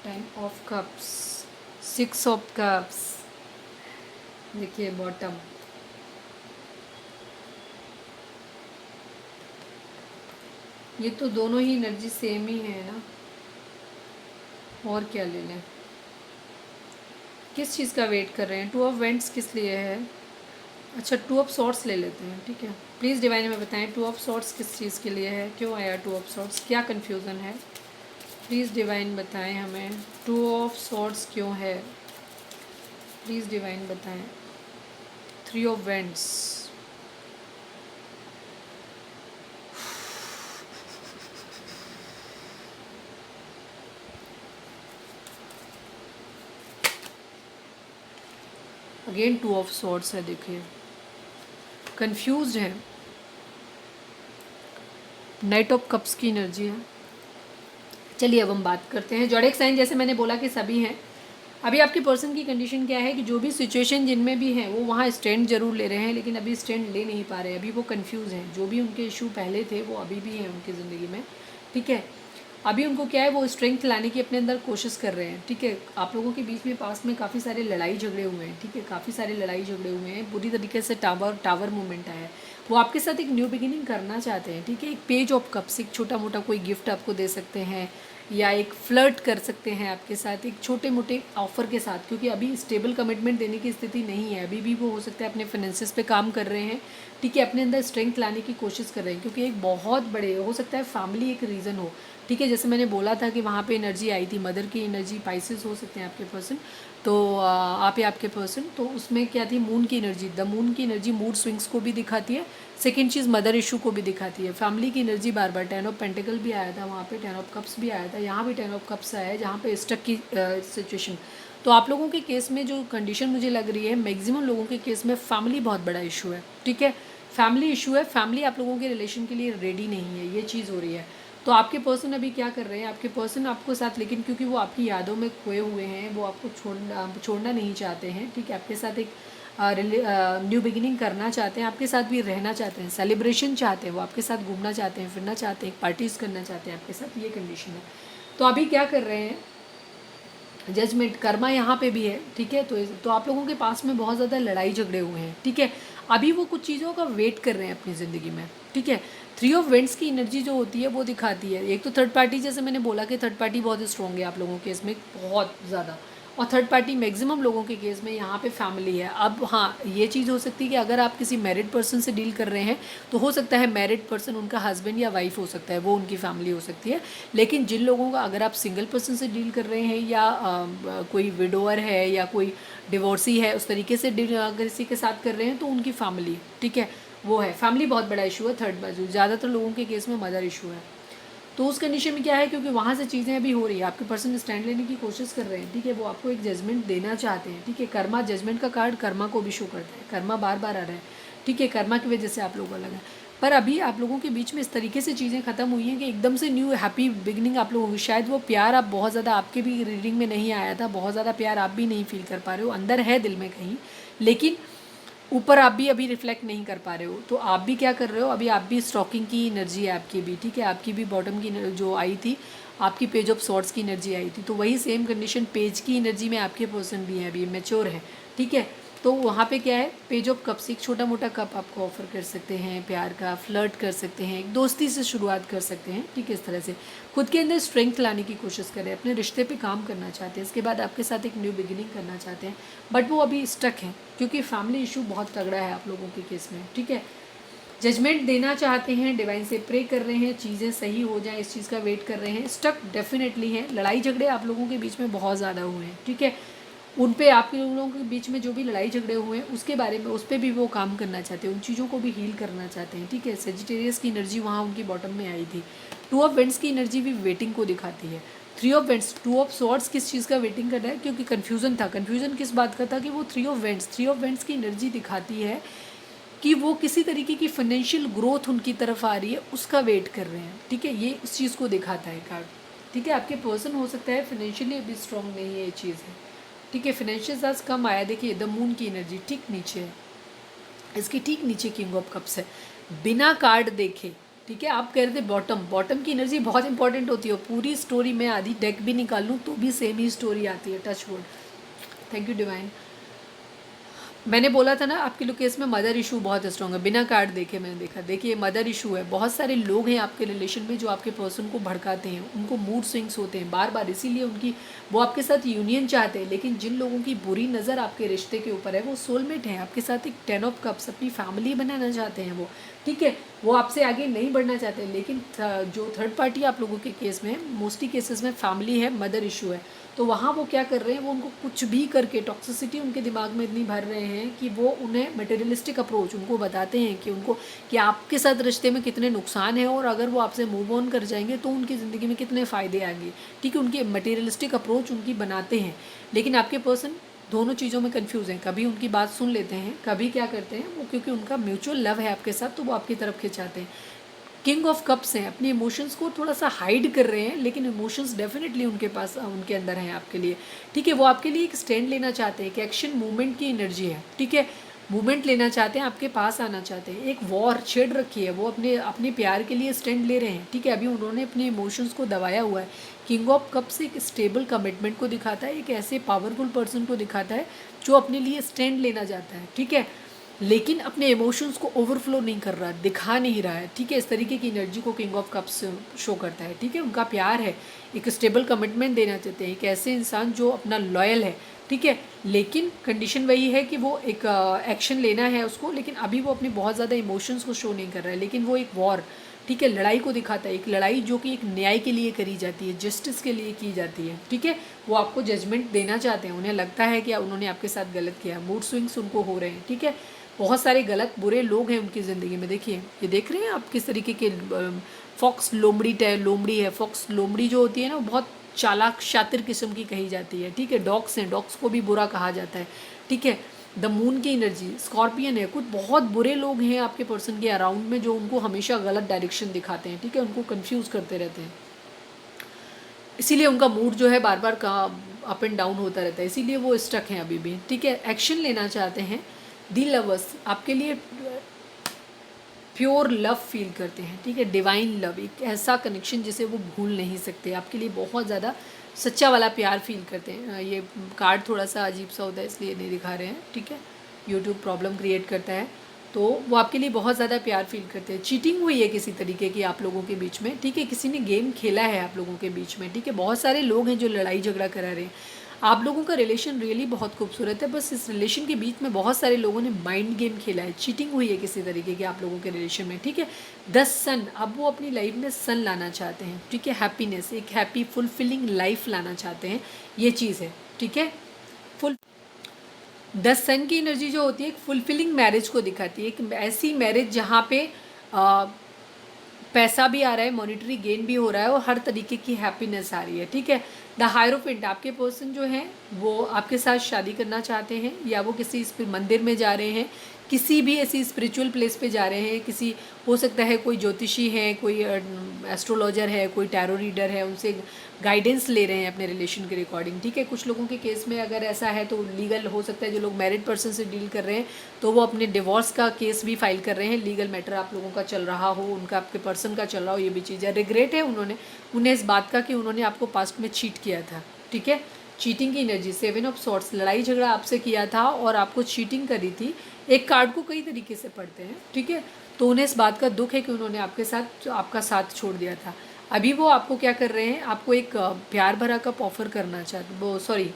10 of cups, 6 of cups, देखिए बॉटम। ये तो दोनों ही एनर्जी सेम ही है ना, और क्या ले लें? किस चीज़ का वेट कर रहे हैं? 2 ऑफ वेंट्स किस लिए है? अच्छा, 2 ऑफ सॉर्ट्स ले लेते हैं, ठीक है। प्लीज़ डिवाइन में बताएं 2 ऑफ सॉर्ट्स किस चीज़ के लिए है, क्यों आया 2 ऑफ सॉर्ट्स, क्या कन्फ्यूज़न है? प्लीज़ डिवाइन बताएं हमें 2 ऑफ सॉर्ट्स क्यों है, प्लीज़ डिवाइन बताएं। 3 of wands, again 2 of swords है, देखिए कंफ्यूज्ड है। नाइट ऑफ कप्स की एनर्जी है। चलिए अब हम बात करते हैं ज़ोडिएक साइन। जैसे मैंने बोला कि सभी हैं। अभी आपके पर्सन की कंडीशन क्या है कि जो भी सिचुएशन जिनमें भी हैं वो वहाँ स्टैंड जरूर ले रहे हैं, लेकिन अभी स्टैंड ले नहीं पा रहे, अभी वो कंफ्यूज हैं। जो भी उनके इशू पहले थे वो अभी भी हैं उनकी ज़िंदगी में, ठीक है। अभी उनको क्या है, वो स्ट्रेंथ लाने की अपने अंदर कोशिश कर रहे हैं, ठीक है। आप लोगों के बीच में पास में काफ़ी सारे लड़ाई झगड़े हुए हैं, ठीक है, काफ़ी सारे लड़ाई झगड़े हुए हैं, बुरी तरीके से टावर मूवमेंट आया है। वो आपके साथ एक न्यू बिगिनिंग करना चाहते हैं, ठीक है। एक पेज ऑफ कप्स, एक छोटा मोटा कोई गिफ्ट आपको दे सकते हैं, या एक फ्लर्ट कर सकते हैं आपके साथ एक छोटे मोटे ऑफर के साथ, क्योंकि अभी स्टेबल कमिटमेंट देने की स्थिति नहीं है। अभी भी वो हो सकता है अपने फाइनेंसेस पे काम कर रहे हैं, ठीक है, अपने अंदर स्ट्रेंथ लाने की कोशिश कर रहे हैं, क्योंकि एक बहुत बड़े हो सकता है फैमिली एक रीज़न हो, ठीक है। जैसे मैंने बोला था कि वहाँ पे एनर्जी आई थी, मदर की एनर्जी, पाइसेस हो सकते हैं आपके पर्सन, तो आप या आपके पर्सन, तो उसमें क्या थी, मून की एनर्जी। द मून की एनर्जी मूड स्विंग्स को भी दिखाती है, सेकेंड चीज़ मदर इशू को भी दिखाती है, फैमिली की energy bar bar. 10 of pentacle भी आया था वहाँ पे, 10 ऑफ कप्स भी आया था, यहाँ भी 10 ऑफ कप्स आया है, जहाँ पे स्टक की सिचुएशन। तो आप लोगों के केस में जो कंडीशन मुझे लग रही है, मैक्सिमम लोगों के केस में फैमिली बहुत बड़ा इशू है, ठीक है, फैमिली इशू है। फैमिली आप लोगों के रिलेशन के लिए रेडी नहीं है, ये चीज़ हो रही है। तो आपके पर्सन अभी क्या कर रहे हैं, आपके पर्सन आपको साथ, लेकिन क्योंकि वो आपकी यादों में खोए हुए हैं, वो आपको छोड़ना नहीं चाहते हैं, ठीक है। आपके साथ एक न्यू बिगिनिंग करना चाहते हैं, आपके साथ भी रहना चाहते हैं, सेलिब्रेशन चाहते हैं, वो आपके साथ घूमना चाहते हैं, फिरना चाहते हैं, पार्टीज़ करना चाहते हैं आपके साथ, ये कंडीशन है। तो अभी क्या कर रहे हैं, जजमेंट कर्मा यहाँ पे भी है, ठीक है। तो आप लोगों के पास में बहुत ज़्यादा लड़ाई झगड़े हुए हैं, ठीक है। अभी वो कुछ चीज़ों का वेट कर रहे हैं अपनी ज़िंदगी में, ठीक है। 3 ऑफ वेंट्स की एनर्जी जो होती है वो दिखाती है, एक तो थर्ड पार्टी, जैसे मैंने बोला कि थर्ड पार्टी बहुत स्ट्रॉन्ग है आप लोगों के इसमें, बहुत ज़्यादा। और थर्ड पार्टी मैक्सिमम लोगों के केस में यहाँ पे फैमिली है। अब हाँ, ये चीज़ हो सकती है कि अगर आप किसी मैरिड पर्सन से डील कर रहे हैं तो हो सकता है मैरिड पर्सन उनका हस्बैंड या वाइफ हो सकता है, वो उनकी फैमिली हो सकती है। लेकिन जिन लोगों का, अगर आप सिंगल पर्सन से डील कर रहे हैं, या कोई विडोअर है, या कोई डिवोर्सी है, उस तरीके से अगर किसी के साथ कर रहे हैं तो उनकी फैमिली, ठीक है, वो है। फैमिली बहुत बड़ा इशू है, थर्ड बाजू ज़्यादातर लोगों के केस में मदर इशू है। तो उस कंडीशन में क्या है, क्योंकि वहाँ से चीज़ें अभी हो रही है, आपके पर्सन स्टैंड लेने की कोशिश कर रहे हैं, ठीक है, वो आपको एक जजमेंट देना चाहते हैं, ठीक है। कर्मा, जजमेंट का कार्ड कर्मा को भी शो करता है, कर्मा बार बार आ रहा है, ठीक है, कर्मा की वजह से आप लोगों को लगा है। पर अभी आप लोगों के बीच में इस तरीके से चीज़ें ख़त्म हुई हैं कि एकदम से न्यू हैप्पी बिगनिंग आप लोगों की, शायद वो प्यार आप बहुत ज़्यादा, आपके भी रीडिंग में नहीं आया था, बहुत ज़्यादा प्यार आप भी नहीं फील कर पा रहे हो, अंदर है दिल में कहीं, लेकिन ऊपर आप भी अभी रिफ्लेक्ट नहीं कर पा रहे हो। तो आप भी क्या कर रहे हो, अभी आप भी स्टॉकिंग की एनर्जी है आपकी भी, ठीक है, आपकी भी बॉटम की जो आई थी, आपकी पेज ऑफ सॉर्ट्स की एनर्जी आई थी, तो वही सेम कंडीशन पेज की एनर्जी में आपके पर्सन भी है, अभी मैच्योर है, ठीक है। तो वहाँ पे क्या है, पेज ऑफ कप्स, एक छोटा मोटा कप आपको ऑफर कर सकते हैं प्यार का, फ्लर्ट कर सकते हैं, एक दोस्ती से शुरुआत कर सकते हैं, ठीक है। इस तरह से खुद के अंदर स्ट्रेंथ लाने की कोशिश करें, अपने रिश्ते पे काम करना चाहते हैं, इसके बाद आपके साथ एक न्यू बिगिनिंग करना चाहते हैं, बट वो अभी स्टक हैं क्योंकि फैमिली इशू बहुत तगड़ा है आप लोगों के केस में, ठीक है। जजमेंट देना चाहते हैं, डिवाइन से प्रे कर रहे हैं, चीज़ें सही हो जाएं, इस चीज़ का वेट कर रहे हैं, स्टक डेफिनेटली है, लड़ाई झगड़े आप लोगों के बीच में बहुत ज़्यादा हुए हैं, ठीक है। उन पे आप लोगों के बीच में जो भी लड़ाई झगड़े हुए हैं उसके बारे में, उस पर भी वो काम करना चाहते हैं, उन चीज़ों को भी हील करना चाहते हैं, ठीक है। सेजिटेरियस की एनर्जी वहाँ उनकी बॉटम में आई थी। टू ऑफ वेंट्स की एनर्जी भी वेटिंग को दिखाती है। Three of vents, two of swords किस चीज़ का वेटिंग कर रहा है, क्योंकि कन्फ्यूज़न था, कन्फ्यूज़न किस बात का था कि वो थ्री ऑफ वेंट्स की एनर्जी दिखाती है कि वो किसी तरीके की फाइनेंशियल ग्रोथ उनकी तरफ आ रही है, उसका वेट कर रहे हैं, ठीक है। ये उस चीज़ को दिखाता है कार्ड, ठीक है। आपके पर्सन हो सकता है फाइनेंशियली अभी स्ट्रॉन्ग नहीं है, ये चीज़ है, ठीक है। फाइनेंशियल आज कम आया, देखिए द मून की एनर्जी ठीक नीचे है, इसके ठीक नीचे किंग ऑफ कप्स है, बिना कार्ड देखे, ठीक है। आप कह रहे थे बॉटम, बॉटम की एनर्जी बहुत इंपॉर्टेंट होती है, पूरी स्टोरी में आधी डेक भी निकाल लूँ तो भी सेम ही स्टोरी आती है, touch wood. Thank you divine. मैंने बोला था ना आपके लोग केस में मदर इशू बहुत स्ट्रॉन्ग है, बिना कार्ड देखे मैंने देखा, देखिए मदर इशू है, बहुत सारे लोग हैं आपके रिलेशन में जो आपके पर्सन को भड़काते हैं, उनको मूड स्विंग्स होते हैं बार बार, इसीलिए उनकी, वो आपके साथ यूनियन चाहते हैं, लेकिन जिन लोगों की बुरी नज़र आपके रिश्ते के ऊपर है वो सोलमेट हैं आपके साथ, एक 10 ऑफ कप्स, अपनी फैमिली बनाना चाहते हैं वो, ठीक है। वो आपसे आगे नहीं बढ़ना चाहते, लेकिन जो थर्ड पार्टी आप लोगों के केस में, मोस्टली केसेस में फैमिली है, मदर इशू है, तो वहाँ वो क्या कर रहे हैं, वो उनको कुछ भी करके टॉक्सिसिटी उनके दिमाग में इतनी भर रहे हैं कि वो उन्हें मटेरियलिस्टिक अप्रोच उनको बताते हैं कि उनको, कि आपके साथ रिश्ते में कितने नुकसान है और अगर वो आपसे मूव ऑन कर जाएंगे तो उनकी ज़िंदगी में कितने फ़ायदे आएंगे, ठीक है। उनकी मटेरियलिस्टिक अप्रोच उनकी बनाते हैं, लेकिन आपके पर्सन दोनों चीज़ों में कंफ्यूज हैं, कभी उनकी बात सुन लेते हैं, कभी क्या करते हैं वो, क्योंकि उनका म्यूचुअल लव है आपके साथ तो वो आपकी तरफ खिंचाते हैं। किंग ऑफ कप्स हैं, अपने इमोशंस को थोड़ा सा हाइड कर रहे हैं, लेकिन इमोशंस डेफिनेटली उनके पास, उनके अंदर हैं आपके लिए, ठीक है। वो आपके लिए एक स्टैंड लेना चाहते हैं, कि एक्शन मूवमेंट की एनर्जी है, ठीक है। मूवमेंट लेना चाहते हैं, आपके पास आना चाहते हैं, एक वॉर छेड़ रखी है, वो अपने अपने प्यार के लिए स्टैंड ले रहे हैं, ठीक है। अभी उन्होंने अपने इमोशंस को दबाया हुआ है। किंग ऑफ कप्स एक स्टेबल कमिटमेंट को दिखाता है, एक ऐसे पावरफुल पर्सन को दिखाता है जो अपने लिए स्टैंड लेना चाहता है, ठीक है, लेकिन अपने इमोशंस को ओवरफ्लो नहीं कर रहा, दिखा नहीं रहा है, ठीक है। इस तरीके की एनर्जी को किंग ऑफ कप्स शो करता है, ठीक है। उनका प्यार है, एक स्टेबल कमिटमेंट देना चाहते हैं, एक ऐसे इंसान जो अपना लॉयल है, ठीक है, लेकिन कंडीशन वही है कि वो एक एक्शन लेना है उसको, लेकिन अभी वो अपनी बहुत ज़्यादा इमोशंस को शो नहीं कर रहा है, लेकिन वो एक वॉर, ठीक है, लड़ाई को दिखाता है, एक लड़ाई जो कि एक न्याय के लिए करी जाती है, जस्टिस के लिए की जाती है, ठीक है। वो आपको जजमेंट देना चाहते हैं, उन्हें लगता है कि उन्होंने आपके साथ गलत किया, मूड स्विंग्स उनको हो रहे हैं, ठीक है। बहुत सारे गलत बुरे लोग हैं उनकी ज़िंदगी में, देखिए ये देख रहे हैं आप किस तरीके के, फॉक्स लोमड़ी लोमड़ी है, फॉक्स लोमड़ी जो होती है ना, वो बहुत चालाक शातिर किस्म की कही जाती है, ठीक है। डॉग्स हैं, डॉग्स को भी बुरा कहा जाता है, ठीक है। द मून की एनर्जी स्कॉर्पियन है, कुछ बहुत बुरे लोग हैं आपके पर्सन के अराउंड में जो उनको हमेशा गलत डायरेक्शन दिखाते हैं, ठीक है, उनको कंफ्यूज करते रहते हैं, इसीलिए उनका मूड जो है बार बार अप एंड डाउन होता रहता है, इसीलिए वो स्टक हैं अभी भी, ठीक है। एक्शन लेना चाहते हैं, दी लवर्स आपके लिए प्योर लव फील करते हैं, ठीक है, डिवाइन लव, एक ऐसा कनेक्शन जिसे वो भूल नहीं सकते, आपके लिए बहुत ज़्यादा सच्चा वाला प्यार फील करते हैं। ये कार्ड थोड़ा सा अजीब सा होता है इसलिए नहीं दिखा रहे हैं, ठीक है, यूट्यूब प्रॉब्लम क्रिएट करता है, तो वो आपके लिए बहुत ज़्यादा प्यार फील करते हैं। चीटिंग हुई है किसी तरीके की आप लोगों के बीच में, ठीक है, किसी ने गेम खेला है आप लोगों के बीच में, ठीक है, बहुत सारे लोग हैं जो लड़ाई झगड़ा करा रहे हैं। आप लोगों का रिलेशन रियली बहुत खूबसूरत है, बस इस रिलेशन के बीच में बहुत सारे लोगों ने माइंड गेम खेला है, चीटिंग हुई है किसी तरीके की आप लोगों के रिलेशन में, ठीक है। द सन, अब वो अपनी लाइफ में सन लाना चाहते हैं, ठीक है, हैप्पीनेस, एक हैप्पी फुलफिलिंग लाइफ लाना चाहते हैं, ये चीज़ है, ठीक है। फुल द सन की एनर्जी जो होती है एक फुलफिलिंग मैरिज को दिखाती है, एक ऐसी मैरिज जहाँ पे पैसा भी आ रहा है, मॉनिटरी गेन भी हो रहा है और हर तरीके की हैप्पीनेस आ रही है, ठीक है। द हायरोफेंट, आपके पर्सन जो हैं वो आपके साथ शादी करना चाहते हैं, या वो किसी मंदिर में जा रहे हैं, किसी भी ऐसी स्पिरिचुअल प्लेस पे जा रहे हैं, किसी हो सकता है कोई ज्योतिषी है, कोई एस्ट्रोलॉजर है, कोई टैरो रीडर है, उनसे गाइडेंस ले रहे हैं अपने रिलेशन के रिकॉर्डिंग, ठीक है। कुछ लोगों के केस में अगर ऐसा है तो लीगल हो सकता है, जो लोग मैरिड पर्सन से डील कर रहे हैं तो वो अपने डिवोर्स का केस भी फाइल कर रहे हैं, लीगल मैटर आप लोगों का चल रहा हो, उनका आपके पर्सन का चल रहा हो, ये भी चीज़ है। रिग्रेट है उन्हें इस बात का कि उन्होंने आपको पास्ट में चीट किया था, ठीक है। चीटिंग की एनर्जी, 7 ऑफ सॉर्ड्स, लड़ाई झगड़ा आपसे किया था और आपको चीटिंग करी थी। एक कार्ड को कई तरीके से पढ़ते हैं, ठीक है। तो उन्हें इस बात का दुख है कि उन्होंने आपका साथ छोड़ दिया था। अभी वो आपको क्या कर रहे हैं, आपको एक प्यार भरा कप ऑफर करना चाहते, वो सॉरी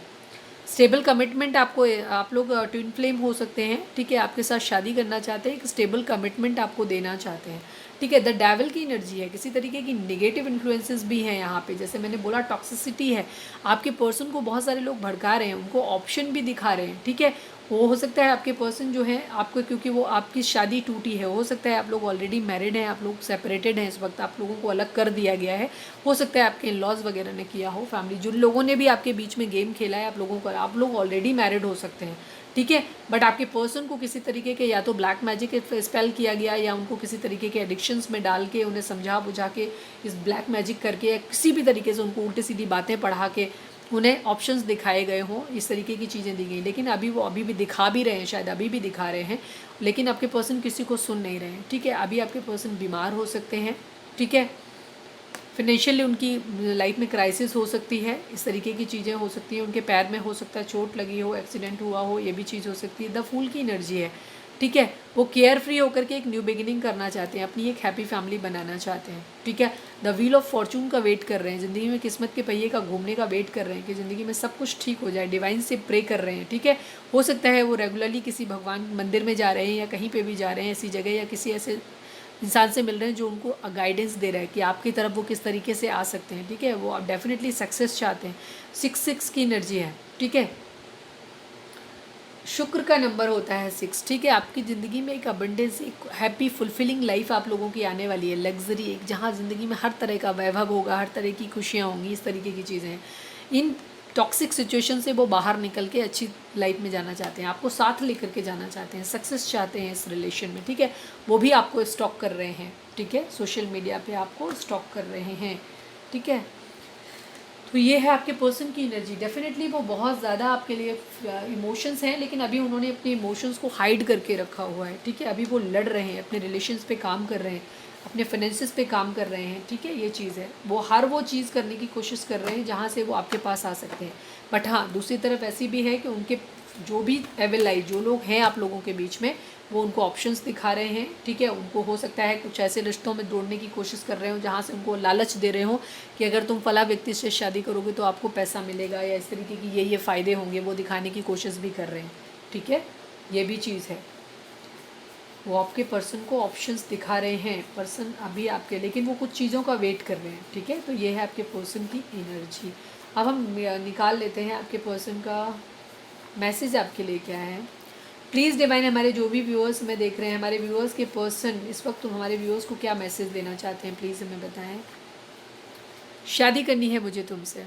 स्टेबल कमिटमेंट आपको, आप लोग ट्विन फ्लेम हो सकते हैं, ठीक है। आपके साथ शादी करना चाहते हैं, एक स्टेबल कमिटमेंट आपको देना चाहते हैं, ठीक है। द डेविल की एनर्जी है, किसी तरीके की नेगेटिव इन्फ्लुएंसेस भी हैं यहाँ पे, जैसे मैंने बोला टॉक्सिसिटी है, आपके पर्सन को बहुत सारे लोग भड़का रहे हैं, उनको ऑप्शन भी दिखा रहे हैं, ठीक है। वो हो सकता है आपके पर्सन जो है आपको, क्योंकि वो आपकी शादी टूटी है, हो सकता है आप लोग ऑलरेडी मैरिड हैं, आप लोग सेपरेटेड हैं इस वक्त, आप लोगों को अलग कर दिया गया है, हो सकता है आपके इन-लॉज वगैरह ने किया हो, फैमिली जिन लोगों ने भी आपके बीच में गेम खेला है, आप लोग ऑलरेडी मैरिड हो सकते हैं, ठीक है। बट आपके पर्सन को किसी तरीके के या तो ब्लैक मैजिक स्पेल किया गया, या उनको किसी तरीके के एडिक्शंस में डाल के, उन्हें समझा बुझा के, इस ब्लैक मैजिक करके, या किसी भी तरीके से उनको उल्टी सीधी बातें पढ़ा के उन्हें ऑप्शंस दिखाए गए हों, इस तरीके की चीज़ें दी गई। लेकिन वो अभी भी दिखा भी रहे हैं, शायद अभी भी दिखा रहे हैं, लेकिन आपके पर्सन किसी को सुन नहीं रहे हैं, ठीक है। अभी आपके पर्सन बीमार हो सकते हैं, ठीक है। फिनेंशियली उनकी लाइफ में क्राइसिस हो सकती है, इस तरीके की चीज़ें हो सकती हैं, उनके पैर में हो सकता है चोट लगी हो, एक्सीडेंट हुआ हो, ये भी चीज़ हो सकती है। द फूल की एनर्जी है, ठीक है। वो केयर फ्री होकर के एक न्यू बिगिनिंग करना चाहते हैं, अपनी एक हैप्पी फैमिली बनाना चाहते हैं, ठीक है। द व्हील ऑफ फॉर्चून का वेट कर रहे हैं, ज़िंदगी में किस्मत के पहिए का घूमने का वेट कर रहे हैं कि ज़िंदगी में सब कुछ ठीक हो जाए, डिवाइन से प्रे कर रहे हैं, ठीक है। हो सकता है वो रेगुलरली किसी भगवान मंदिर में जा रहे हैं, या कहीं पे भी जा रहे हैं ऐसी जगह, या किसी ऐसे इंसान से मिल रहे हैं जो उनको गाइडेंस दे रहा है कि आपकी तरफ वो किस तरीके से आ सकते हैं, ठीक है। वो आप डेफिनेटली सक्सेस चाहते हैं। 6 की एनर्जी है, ठीक है। शुक्र का नंबर होता है 6, ठीक है। आपकी ज़िंदगी में एक अबंडेंस, एक हैप्पी फुलफिलिंग लाइफ आप लोगों की आने वाली है, लग्जरी, एक जहाँ ज़िंदगी में हर तरह का वैभव होगा, हर तरह की खुशियाँ होंगी, इस तरीके की चीज़ें हैं। इन टॉक्सिक सिचुएशन से वो बाहर निकल के अच्छी लाइफ में जाना चाहते हैं, आपको साथ लेकर के जाना चाहते हैं, सक्सेस चाहते हैं इस रिलेशन में, ठीक है। वो भी आपको स्टॉक कर रहे हैं, ठीक है, सोशल मीडिया पे आपको स्टॉक कर रहे हैं, ठीक है। तो ये है आपके पर्सन की एनर्जी। डेफिनेटली वो बहुत ज़्यादा आपके लिए इमोशंस हैं, लेकिन अभी उन्होंने अपने इमोशंस को हाइड करके रखा हुआ है, ठीक है। अभी वो लड़ रहे हैं, अपने रिलेशंस पे काम कर रहे हैं, अपने फाइनेंसिस पे काम कर रहे हैं, ठीक है। ये चीज़ है, वो चीज़ करने की कोशिश कर रहे हैं जहाँ से वो आपके पास आ सकते हैं। बट हाँ, दूसरी तरफ ऐसी भी है कि उनके जो भी एवेलाइज जो लोग हैं आप लोगों के बीच में, वो उनको ऑप्शंस दिखा रहे हैं, ठीक है। उनको हो सकता है कुछ ऐसे रिश्तों में जोड़ने की कोशिश कर रहे हो जहाँ से उनको लालच दे रहे हो कि अगर तुम फला व्यक्ति से शादी करोगे तो आपको पैसा मिलेगा, या इस तरीके की ये फ़ायदे होंगे, वो दिखाने की कोशिश भी कर रहे हैं, ठीक है। ये भी चीज़ है, वो आपके पर्सन को ऑप्शंस दिखा रहे हैं, पर्सन अभी आपके, लेकिन वो कुछ चीज़ों का वेट कर रहे हैं, ठीक है। तो ये है आपके पर्सन की एनर्जी। अब हम निकाल लेते हैं आपके पर्सन का मैसेज आपके लिए क्या है। प्लीज़ डिवाइन, हमारे जो भी व्यूअर्स हमें देख रहे हैं, हमारे व्यूअर्स के पर्सन इस वक्त हमारे व्यूअर्स को क्या मैसेज देना चाहते हैं, प्लीज़ हमें बताएं। शादी करनी है मुझे तुमसे,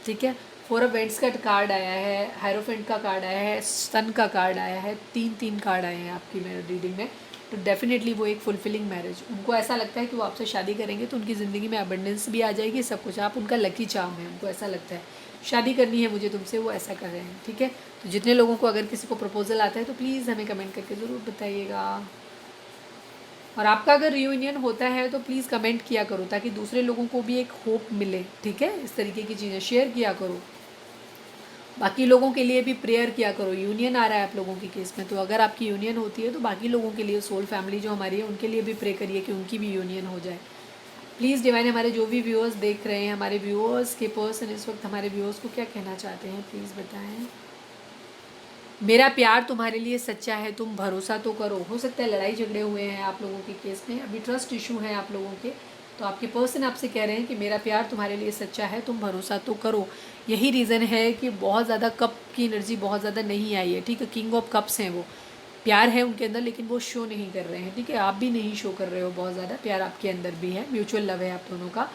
ठीक है। 4 ऑफ वेंट्स का कार्ड आया है, हायरोफेंट का कार्ड आया है, सन का कार्ड आया है, 3 कार्ड आए हैं आपकी मेरे रीडिंग में। तो डेफिनेटली वो एक फुलफिलिंग मैरिज, उनको ऐसा लगता है कि वो आपसे शादी करेंगे तो उनकी ज़िंदगी में अबंडेंस भी आ जाएगी, सब कुछ, आप उनका लकी चार्म है, उनको ऐसा लगता है शादी करनी है मुझे तुमसे, वो ऐसा कर रहे हैं, ठीक है। तो जितने लोगों को अगर किसी को प्रपोजल आता है तो प्लीज़ हमें कमेंट करके ज़रूर बताइएगा। और आपका अगर रियूनियन होता है तो प्लीज़ कमेंट किया करो, ताकि दूसरे लोगों को भी एक होप मिले, ठीक है। इस तरीके की चीज़ें शेयर किया करो, बाकी लोगों के लिए भी प्रेयर किया करो। यूनियन आ रहा है आप लोगों के केस में, तो अगर आपकी यूनियन होती है तो बाकी लोगों के लिए, सोल फैमिली जो हमारी है, उनके लिए भी प्रे करिए कि उनकी भी यूनियन हो जाए। प्लीज़ डिवाइन, हमारे जो भी व्यूअर्स देख रहे हैं, हमारे व्यूअर्स के पर्सन इस वक्त हमारे व्यूअर्स को क्या कहना चाहते हैं, प्लीज़ बताएं। मेरा प्यार तुम्हारे लिए सच्चा है, तुम भरोसा तो करो। हो सकता है लड़ाई झगड़े हुए हैं आप लोगों के केस में, अभी ट्रस्ट इशू है आप लोगों के, तो आपके पर्सन आपसे कह रहे हैं कि मेरा प्यार तुम्हारे लिए सच्चा है, तुम भरोसा तो करो। यही रीज़न है कि बहुत ज़्यादा कप की एनर्जी बहुत ज़्यादा नहीं आई है, ठीक है। किंग ऑफ कप्स हैं वो, प्यार है उनके अंदर, लेकिन वो शो नहीं कर रहे हैं, ठीक है। आप भी नहीं शो कर रहे हो बहुत ज़्यादा प्यार, आपके अंदर भी है, म्यूचुअल लव है आप दोनों का।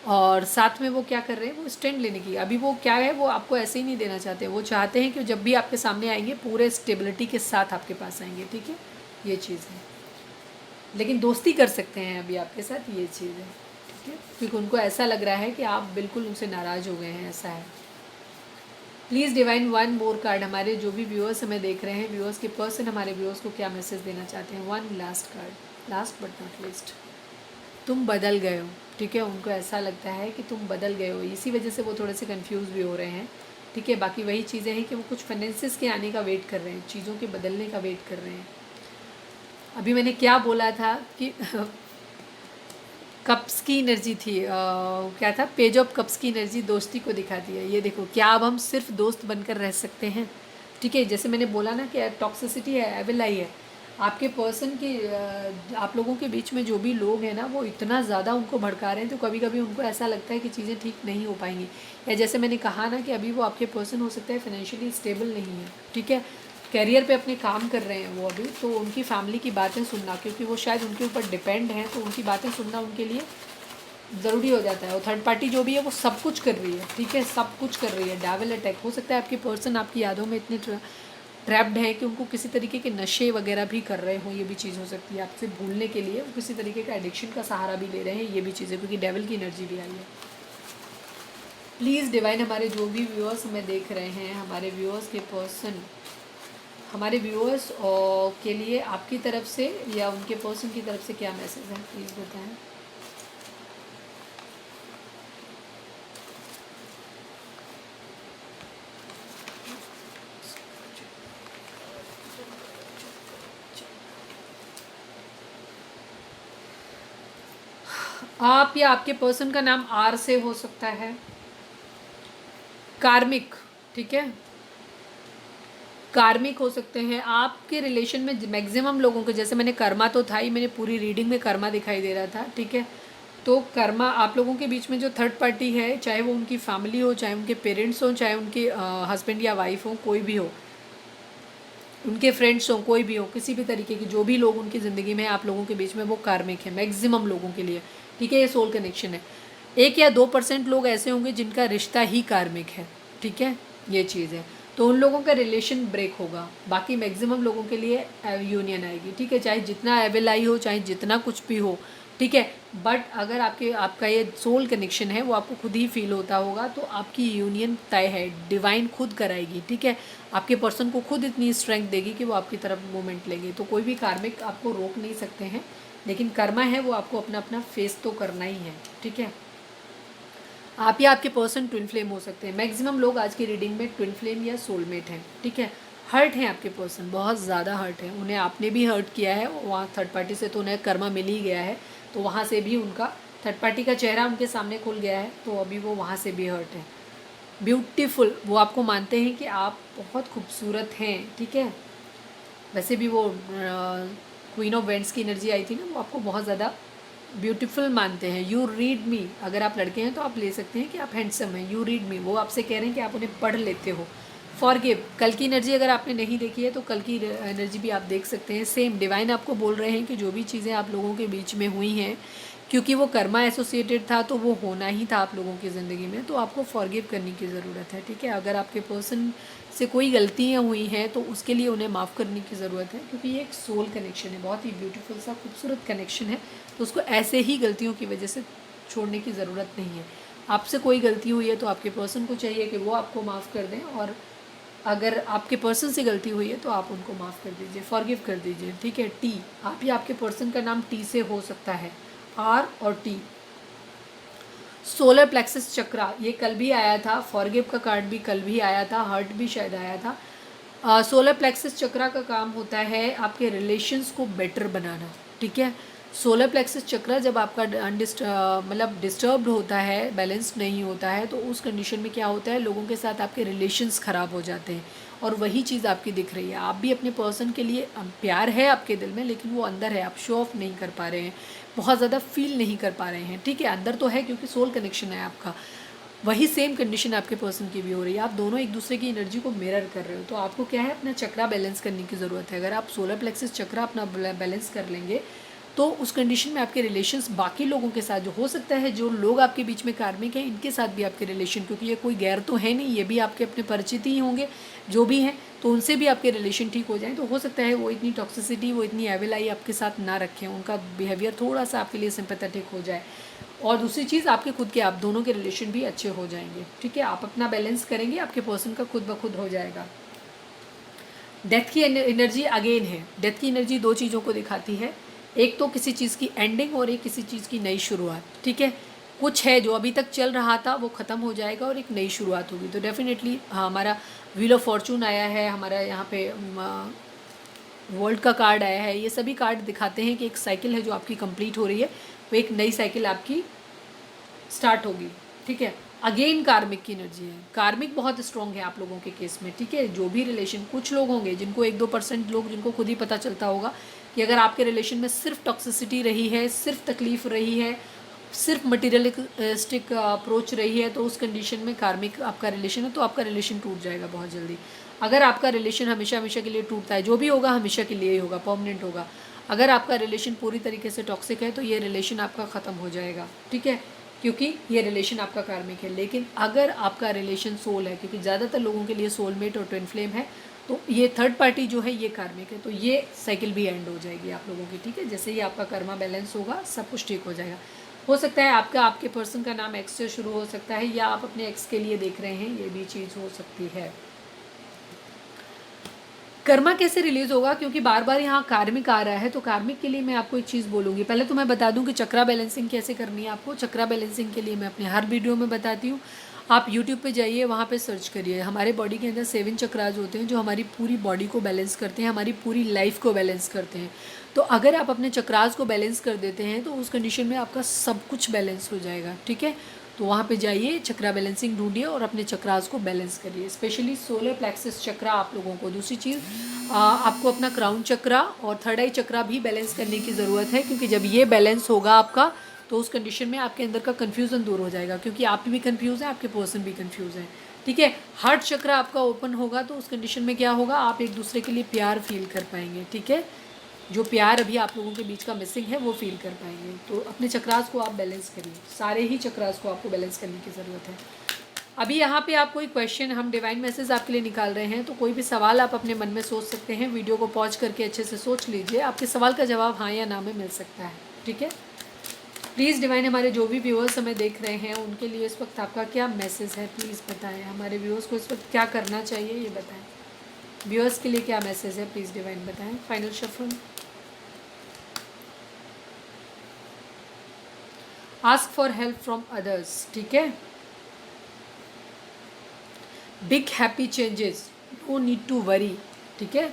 और साथ में वो क्या कर रहे हैं, वो स्टैंड लेने की, अभी वो क्या है, वो आपको ऐसे ही नहीं देना चाहते, वो चाहते हैं कि जब भी आपके सामने आएंगे पूरे स्टेबिलिटी के साथ आपके पास आएंगे, ठीक है, ये चीज़ है। लेकिन दोस्ती कर सकते हैं अभी आपके साथ, ये चीज़ है, ठीक है, क्योंकि उनको ऐसा लग रहा है कि आप बिल्कुल उनसे नाराज़ हो गए हैं, ऐसा है। Please divine one more card, हमारे जो भी व्यूअर्स हमें देख रहे हैं, व्यूअर्स के पर्सन हमारे व्यूअर्स को क्या मैसेज देना चाहते हैं। One last card, last but not least. तुम बदल गए हो, ठीक है, उनको ऐसा लगता है कि तुम बदल गए हो, इसी वजह से वो थोड़े से कंफ्यूज भी हो रहे हैं, ठीक है। बाकी वही चीज़ें हैं कि वो कुछ फाइनेंसिस के आने का वेट कर रहे हैं, चीज़ों के बदलने का वेट कर रहे हैं। अभी मैंने क्या बोला था कि कप्स की एनर्जी थी, क्या था, पेज ऑफ कप्स की एनर्जी दोस्ती को दिखाती है। ये देखो, क्या अब हम सिर्फ दोस्त बनकर रह सकते हैं, ठीक है। जैसे मैंने बोला ना कि टॉक्सिसिटी है, एविल आई है आपके पर्सन की, आप लोगों के बीच में जो भी लोग हैं ना, वो इतना ज़्यादा उनको भड़का रहे हैं, तो कभी कभी उनको ऐसा लगता है कि चीज़ें ठीक नहीं हो पाएंगी। या जैसे मैंने कहा ना कि अभी वो आपके पर्सन हो सकता है फाइनेंशियली स्टेबल नहीं है, ठीक है, कैरियर पे अपने काम कर रहे हैं वो अभी, तो उनकी फैमिली की बातें सुनना, क्योंकि वो शायद उनके ऊपर डिपेंड हैं, तो उनकी बातें सुनना उनके लिए ज़रूरी हो जाता है। और थर्ड पार्टी जो भी है वो सब कुछ कर रही है, ठीक है, सब कुछ कर रही है। डेविल अटैक हो सकता है, आपके पर्सन आपकी यादों में इतने ट्रैप्ड हैं कि उनको किसी तरीके के नशे वगैरह भी कर रहे हों, ये भी चीज़ हो सकती है। आपसे भूलने के लिए वो किसी तरीके का एडिक्शन का सहारा भी ले रहे हैं, ये भी चीज़ें, क्योंकि डेविल की एनर्जी भी आई है। प्लीज़ डिवाइन, हमारे जो भी व्यूअर्स हमें देख रहे हैं, हमारे व्यूअर्स के पर्सन, हमारे व्यूअर्स के लिए आपकी तरफ से या उनके पर्सन की तरफ से क्या मैसेज है, प्लीज़ बताएं। आप या आपके पर्सन का नाम आर से हो सकता है, कार्मिक, ठीक है, कार्मिक हो सकते हैं। आपके रिलेशन में मैक्सिमम लोगों के, जैसे मैंने कर्मा तो था ही, मैंने पूरी रीडिंग में कर्मा दिखाई दे रहा था, ठीक है, तो कर्मा आप लोगों के बीच में जो थर्ड पार्टी है, चाहे वो उनकी फैमिली हो, चाहे उनके पेरेंट्स हो, चाहे उनके हस्बैंड या वाइफ हो, कोई भी हो, उनके फ्रेंड्स हो, कोई भी हो, किसी भी तरीके की जो भी लोग उनकी ज़िंदगी में आप लोगों के बीच में, वो कार्मिक है मैक्सिमम लोगों के लिए, ठीक है, ये सोल कनेक्शन है। 1 या 2% लोग ऐसे होंगे जिनका रिश्ता ही कार्मिक है, ठीक है, ये चीज़ है, तो उन लोगों का रिलेशन ब्रेक होगा। बाकी मैक्सिमम लोगों के लिए यूनियन आएगी, ठीक है, चाहे जितना एविल आई हो, चाहे जितना कुछ भी हो, ठीक है। बट अगर आपका ये सोल कनेक्शन है, वो आपको खुद ही फील होता होगा, तो आपकी यूनियन तय है, डिवाइन खुद कराएगी, ठीक है, आपके पर्सन को खुद इतनी स्ट्रेंथ देगी कि वो आपकी तरफ मूवमेंट लेंगे, तो कोई भी कार्मिक आपको रोक नहीं सकते हैं। लेकिन कर्मा है, वो आपको अपना अपना फेस तो करना ही है, ठीक है। आप या आपके पर्सन ट्विन फ्लेम हो सकते हैं, मैक्सिमम लोग आज की रीडिंग में ट्विन फ्लेम या सोलमेट हैं, ठीक है। हर्ट हैं आपके पर्सन, बहुत ज़्यादा हर्ट है, उन्हें आपने भी हर्ट किया है, वहाँ थर्ड पार्टी से तो उन्हें कर्मा मिल ही गया है, तो वहाँ से भी उनका थर्ड पार्टी का चेहरा उनके सामने खुल गया है, तो अभी वो वहाँ से भी हर्ट है। ब्यूटीफुल, वो आपको मानते हैं कि आप बहुत खूबसूरत हैं, ठीक है। वैसे भी वो क्वीन ऑफ वेंट्स की एनर्जी आई थी ना, वो आपको बहुत ज़्यादा ब्यूटीफुल मानते हैं। यू रीड मी, अगर आप लड़के हैं तो आप ले सकते हैं कि आप हैंडसम हैं, यू रीड मी, वो आपसे कह रहे हैं कि आप उन्हें पढ़ लेते हो। फॉरगिव, कल की एनर्जी अगर आपने नहीं देखी है तो कल की एनर्जी भी आप देख सकते हैं। सेम डिवाइन आपको बोल रहे हैं कि जो भी चीज़ें आप लोगों के बीच में हुई हैं, क्योंकि वो कर्मा एसोसिएटेड था, तो वो होना ही था आप लोगों की ज़िंदगी में, तो आपको फॉरगिव करने की ज़रूरत है, ठीक है। अगर आपके पर्सन से कोई गलतियाँ हुई हैं तो उसके लिए उन्हें माफ़ करने की ज़रूरत है, क्योंकि ये एक सोल कनेक्शन है, बहुत ही ब्यूटीफुल सा खूबसूरत कनेक्शन है, तो उसको ऐसे ही गलतियों की वजह से छोड़ने की ज़रूरत नहीं है। आपसे कोई गलती हुई है तो आपके पर्सन को चाहिए कि वो आपको माफ़ कर दें, और अगर आपके पर्सन से गलती हुई है तो आप उनको माफ़ कर दीजिए, फॉरगिव कर दीजिए, ठीक है। टी, आप या आपके पर्सन का नाम टी से हो सकता है, आर और टी। सोलर प्लेक्सस चक्रा, ये कल भी आया था, फॉरगिव का कार्ड भी कल भी आया था, हर्ट भी शायद आया था। सोलर प्लेक्सस चक्रा का काम होता है आपके रिलेशंस को बेटर बनाना, ठीक है। सोलर प्लेक्सस चक्रा जब आपका मतलब डिस्टर्ब्ड होता है, बैलेंस्ड नहीं होता है, तो उस कंडीशन में क्या होता है, लोगों के साथ आपके रिलेशंस ख़राब हो जाते हैं, और वही चीज़ आपकी दिख रही है। आप भी अपने पर्सन के लिए प्यार है आपके दिल में, लेकिन वो अंदर है, आप शो ऑफ नहीं कर पा रहे हैं, बहुत ज़्यादा फील नहीं कर पा रहे हैं, ठीक है। अंदर तो है क्योंकि सोल कनेक्शन है आपका, वही सेम कंडीशन आपके पर्सन की भी हो रही है। आप दोनों एक दूसरे की एनर्जी को मिरर कर रहे हो। तो आपको क्या है, अपना चक्रा बैलेंस करने की ज़रूरत है। अगर आप सोलर प्लेक्सस चक्रा अपना बैलेंस कर लेंगे तो उस कंडीशन में आपके रिलेशंस बाकी लोगों के साथ, जो हो सकता है जो लोग आपके बीच में कार्मिक हैं, इनके साथ भी आपके रिलेशन, क्योंकि ये कोई गैर तो है नहीं, ये भी आपके अपने परिचित ही होंगे जो भी हैं, तो उनसे भी आपके रिलेशन ठीक हो जाएं। तो हो सकता है वो इतनी टॉक्सिसिटी, वो इतनी एविल आई आपके साथ ना रखें, उनका बिहेवियर थोड़ा सा आपके लिए सिंपैथेटिक हो जाए। और दूसरी चीज़, आपके खुद के, आप दोनों के रिलेशन भी अच्छे हो जाएंगे। ठीक है, आप अपना बैलेंस करेंगे, आपके पर्सन का खुद ब खुद हो जाएगा। डेथ की एनर्जी अगेन है। डेथ की एनर्जी दो चीज़ों को दिखाती है, एक तो किसी चीज़ की एंडिंग और एक किसी चीज़ की नई शुरुआत। ठीक है, कुछ है जो अभी तक चल रहा था वो ख़त्म हो जाएगा और एक नई शुरुआत होगी। तो डेफिनेटली हमारा व्हील ऑफ फॉर्चून आया है, हमारा यहाँ पे वर्ल्ड का कार्ड आया है। ये सभी कार्ड दिखाते हैं कि एक साइकिल है जो आपकी कंप्लीट हो रही है, वो एक नई साइकिल आपकी स्टार्ट होगी। ठीक है, अगेन कार्मिक की एनर्जी है। कार्मिक बहुत स्ट्रॉन्ग है आप लोगों के केस में। ठीक है, जो भी रिलेशन, कुछ लोग होंगे जिनको 1-2% लोग, जिनको खुद ही पता चलता होगा कि अगर आपके रिलेशन में सिर्फ टॉक्सिसिटी रही है, सिर्फ तकलीफ रही है, सिर्फ मटीरियलिस्टिक अप्रोच रही है, तो उस कंडीशन में कार्मिक आपका रिलेशन है, तो आपका रिलेशन टूट जाएगा बहुत जल्दी। अगर आपका रिलेशन हमेशा हमेशा के लिए टूटता है, जो भी होगा हमेशा के लिए ही होगा, परमानेंट होगा। अगर आपका रिलेशन पूरी तरीके से टॉक्सिक है तो ये रिलेशन आपका ख़त्म हो जाएगा। ठीक है, क्योंकि ये रिलेशन आपका कार्मिक है। लेकिन अगर आपका रिलेशन सोल है, क्योंकि ज़्यादातर लोगों के लिए सोलमेट और ट्विन फ्लेम है, तो ये थर्ड पार्टी जो है ये कार्मिक है, तो ये साइकिल भी एंड हो जाएगी आप लोगों की। ठीक है, जैसे ही आपका कर्मा बैलेंस होगा सब कुछ ठीक हो जाएगा। हो सकता है आपके पर्सन का नाम एक्स से शुरू हो सकता है, या आप अपने एक्स के लिए देख रहे हैं, ये भी चीज़ हो सकती है। कर्मा कैसे रिलीज होगा, क्योंकि बार बार यहाँ कार्मिक आ रहा है, तो कार्मिक के लिए मैं आपको एक चीज़ बोलूँगी। पहले तो मैं बता दूँ कि चक्रा बैलेंसिंग कैसे करनी है आपको। चक्रा बैलेंसिंग के लिए मैं अपने हर वीडियो में बताती हूँ। आप यूट्यूब पे जाइए, वहाँ पे सर्च करिए। हमारे बॉडी के अंदर 7 चक्राज होते हैं जो हमारी पूरी बॉडी को बैलेंस करते हैं, हमारी पूरी लाइफ को बैलेंस करते हैं। तो अगर आप अपने चक्राज को बैलेंस कर देते हैं तो उस कंडीशन में आपका सब कुछ बैलेंस हो जाएगा। ठीक है, तो वहाँ पे जाइए, चक्रा बैलेंसिंग ढूंढिए और अपने चक्रास को बैलेंस करिए, स्पेशली सोलर प्लेक्सस चक्रा आप लोगों को। दूसरी चीज़, आपको अपना क्राउन चक्रा और थर्ड आई चक्रा भी बैलेंस करने की ज़रूरत है, क्योंकि जब ये बैलेंस होगा आपका, तो उस कंडीशन में आपके अंदर का कन्फ्यूज़न दूर हो जाएगा, क्योंकि आप भी कन्फ्यूज़ हैं, आपके पर्सन भी कन्फ्यूज़ हैं। ठीक है, हार्ट चक्रा आपका ओपन होगा, तो उस कंडीशन में क्या होगा, आप एक दूसरे के लिए प्यार फील कर पाएंगे। ठीक है, जो प्यार अभी आप लोगों के बीच का मिसिंग है वो फील कर पाएंगे। तो अपने चक्रास को आप बैलेंस करिए, सारे ही चक्रास को आपको बैलेंस करने की ज़रूरत है। अभी यहाँ पे आप कोई क्वेश्चन, हम डिवाइन मैसेज आपके लिए निकाल रहे हैं, तो कोई भी सवाल आप अपने मन में सोच सकते हैं। वीडियो को पॉज करके अच्छे से सोच लीजिए, आपके सवाल का जवाब हाँ या ना में मिल सकता है। ठीक है, प्लीज़ डिवाइन, हमारे जो भी व्यूअर्स हमें देख रहे हैं उनके लिए इस वक्त आपका क्या मैसेज है, प्लीज़ बताएं। हमारे व्यूअर्स को इस वक्त क्या करना चाहिए ये बताएं। व्यूअर्स के लिए क्या मैसेज है, प्लीज़ डिवाइन बताएं। Final shuffle. Ask for help from others. ठीक है, big happy changes, no need to worry. ठीक है,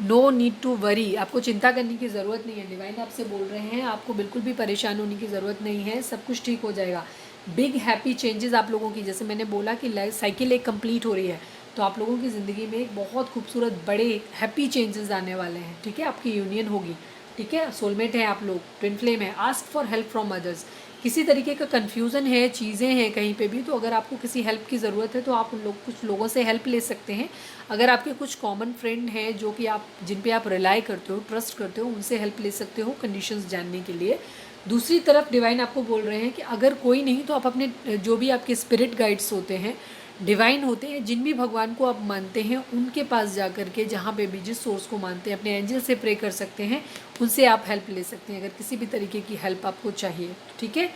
नो नीड टू वरी, आपको चिंता करने की ज़रूरत नहीं है। डिवाइन आपसे बोल रहे हैं, आपको बिल्कुल भी परेशान होने की ज़रूरत नहीं है, सब कुछ ठीक हो जाएगा। बिग हैप्पी चेंजेस आप लोगों की, जैसे मैंने बोला कि लाइफ साइकिल एक कंप्लीट हो रही है, तो आप लोगों की ज़िंदगी में एक बहुत खूबसूरत बड़े हैप्पी चेंजेस आने वाले हैं। ठीक है, आपकी यूनियन होगी। ठीक है, सोलमेट है आप लोग, ट्विन फ्लेम है। Ask for help from others, किसी तरीके का कन्फ्यूज़न है, चीज़ें हैं कहीं पे भी, तो अगर आपको किसी हेल्प की ज़रूरत है तो आप कुछ लोगों से हेल्प ले सकते हैं। अगर आपके कुछ कॉमन फ्रेंड हैं जो कि आप, जिन पे आप रिलाई करते हो, ट्रस्ट करते हो, उनसे हेल्प ले सकते हो कंडीशंस जानने के लिए। दूसरी तरफ डिवाइन आपको बोल रहे हैं कि अगर कोई नहीं तो आप अपने जो भी आपके स्पिरिट गाइड्स होते हैं, डिवाइन होते हैं, जिन भी भगवान को आप मानते हैं, उनके पास जा कर के, जहाँ पे भी जिस सोर्स को मानते हैं, अपने एंजल से प्रे कर सकते हैं, उनसे आप हेल्प ले सकते हैं। अगर किसी भी तरीके की हेल्प आपको चाहिए, ठीक है,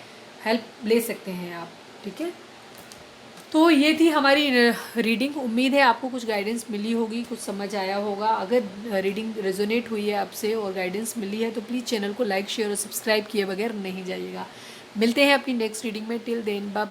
हेल्प ले सकते हैं आप। ठीक है, तो ये थी हमारी रीडिंग। उम्मीद है आपको कुछ गाइडेंस मिली होगी, कुछ समझ आया होगा। अगर रीडिंग रेजोनेट हुई है आपसे और गाइडेंस मिली है तो प्लीज़ चैनल को लाइक, शेयर और सब्सक्राइब किए बगैर नहीं जाइएगा। मिलते हैं अपनी नेक्स्ट रीडिंग में। Till then bye.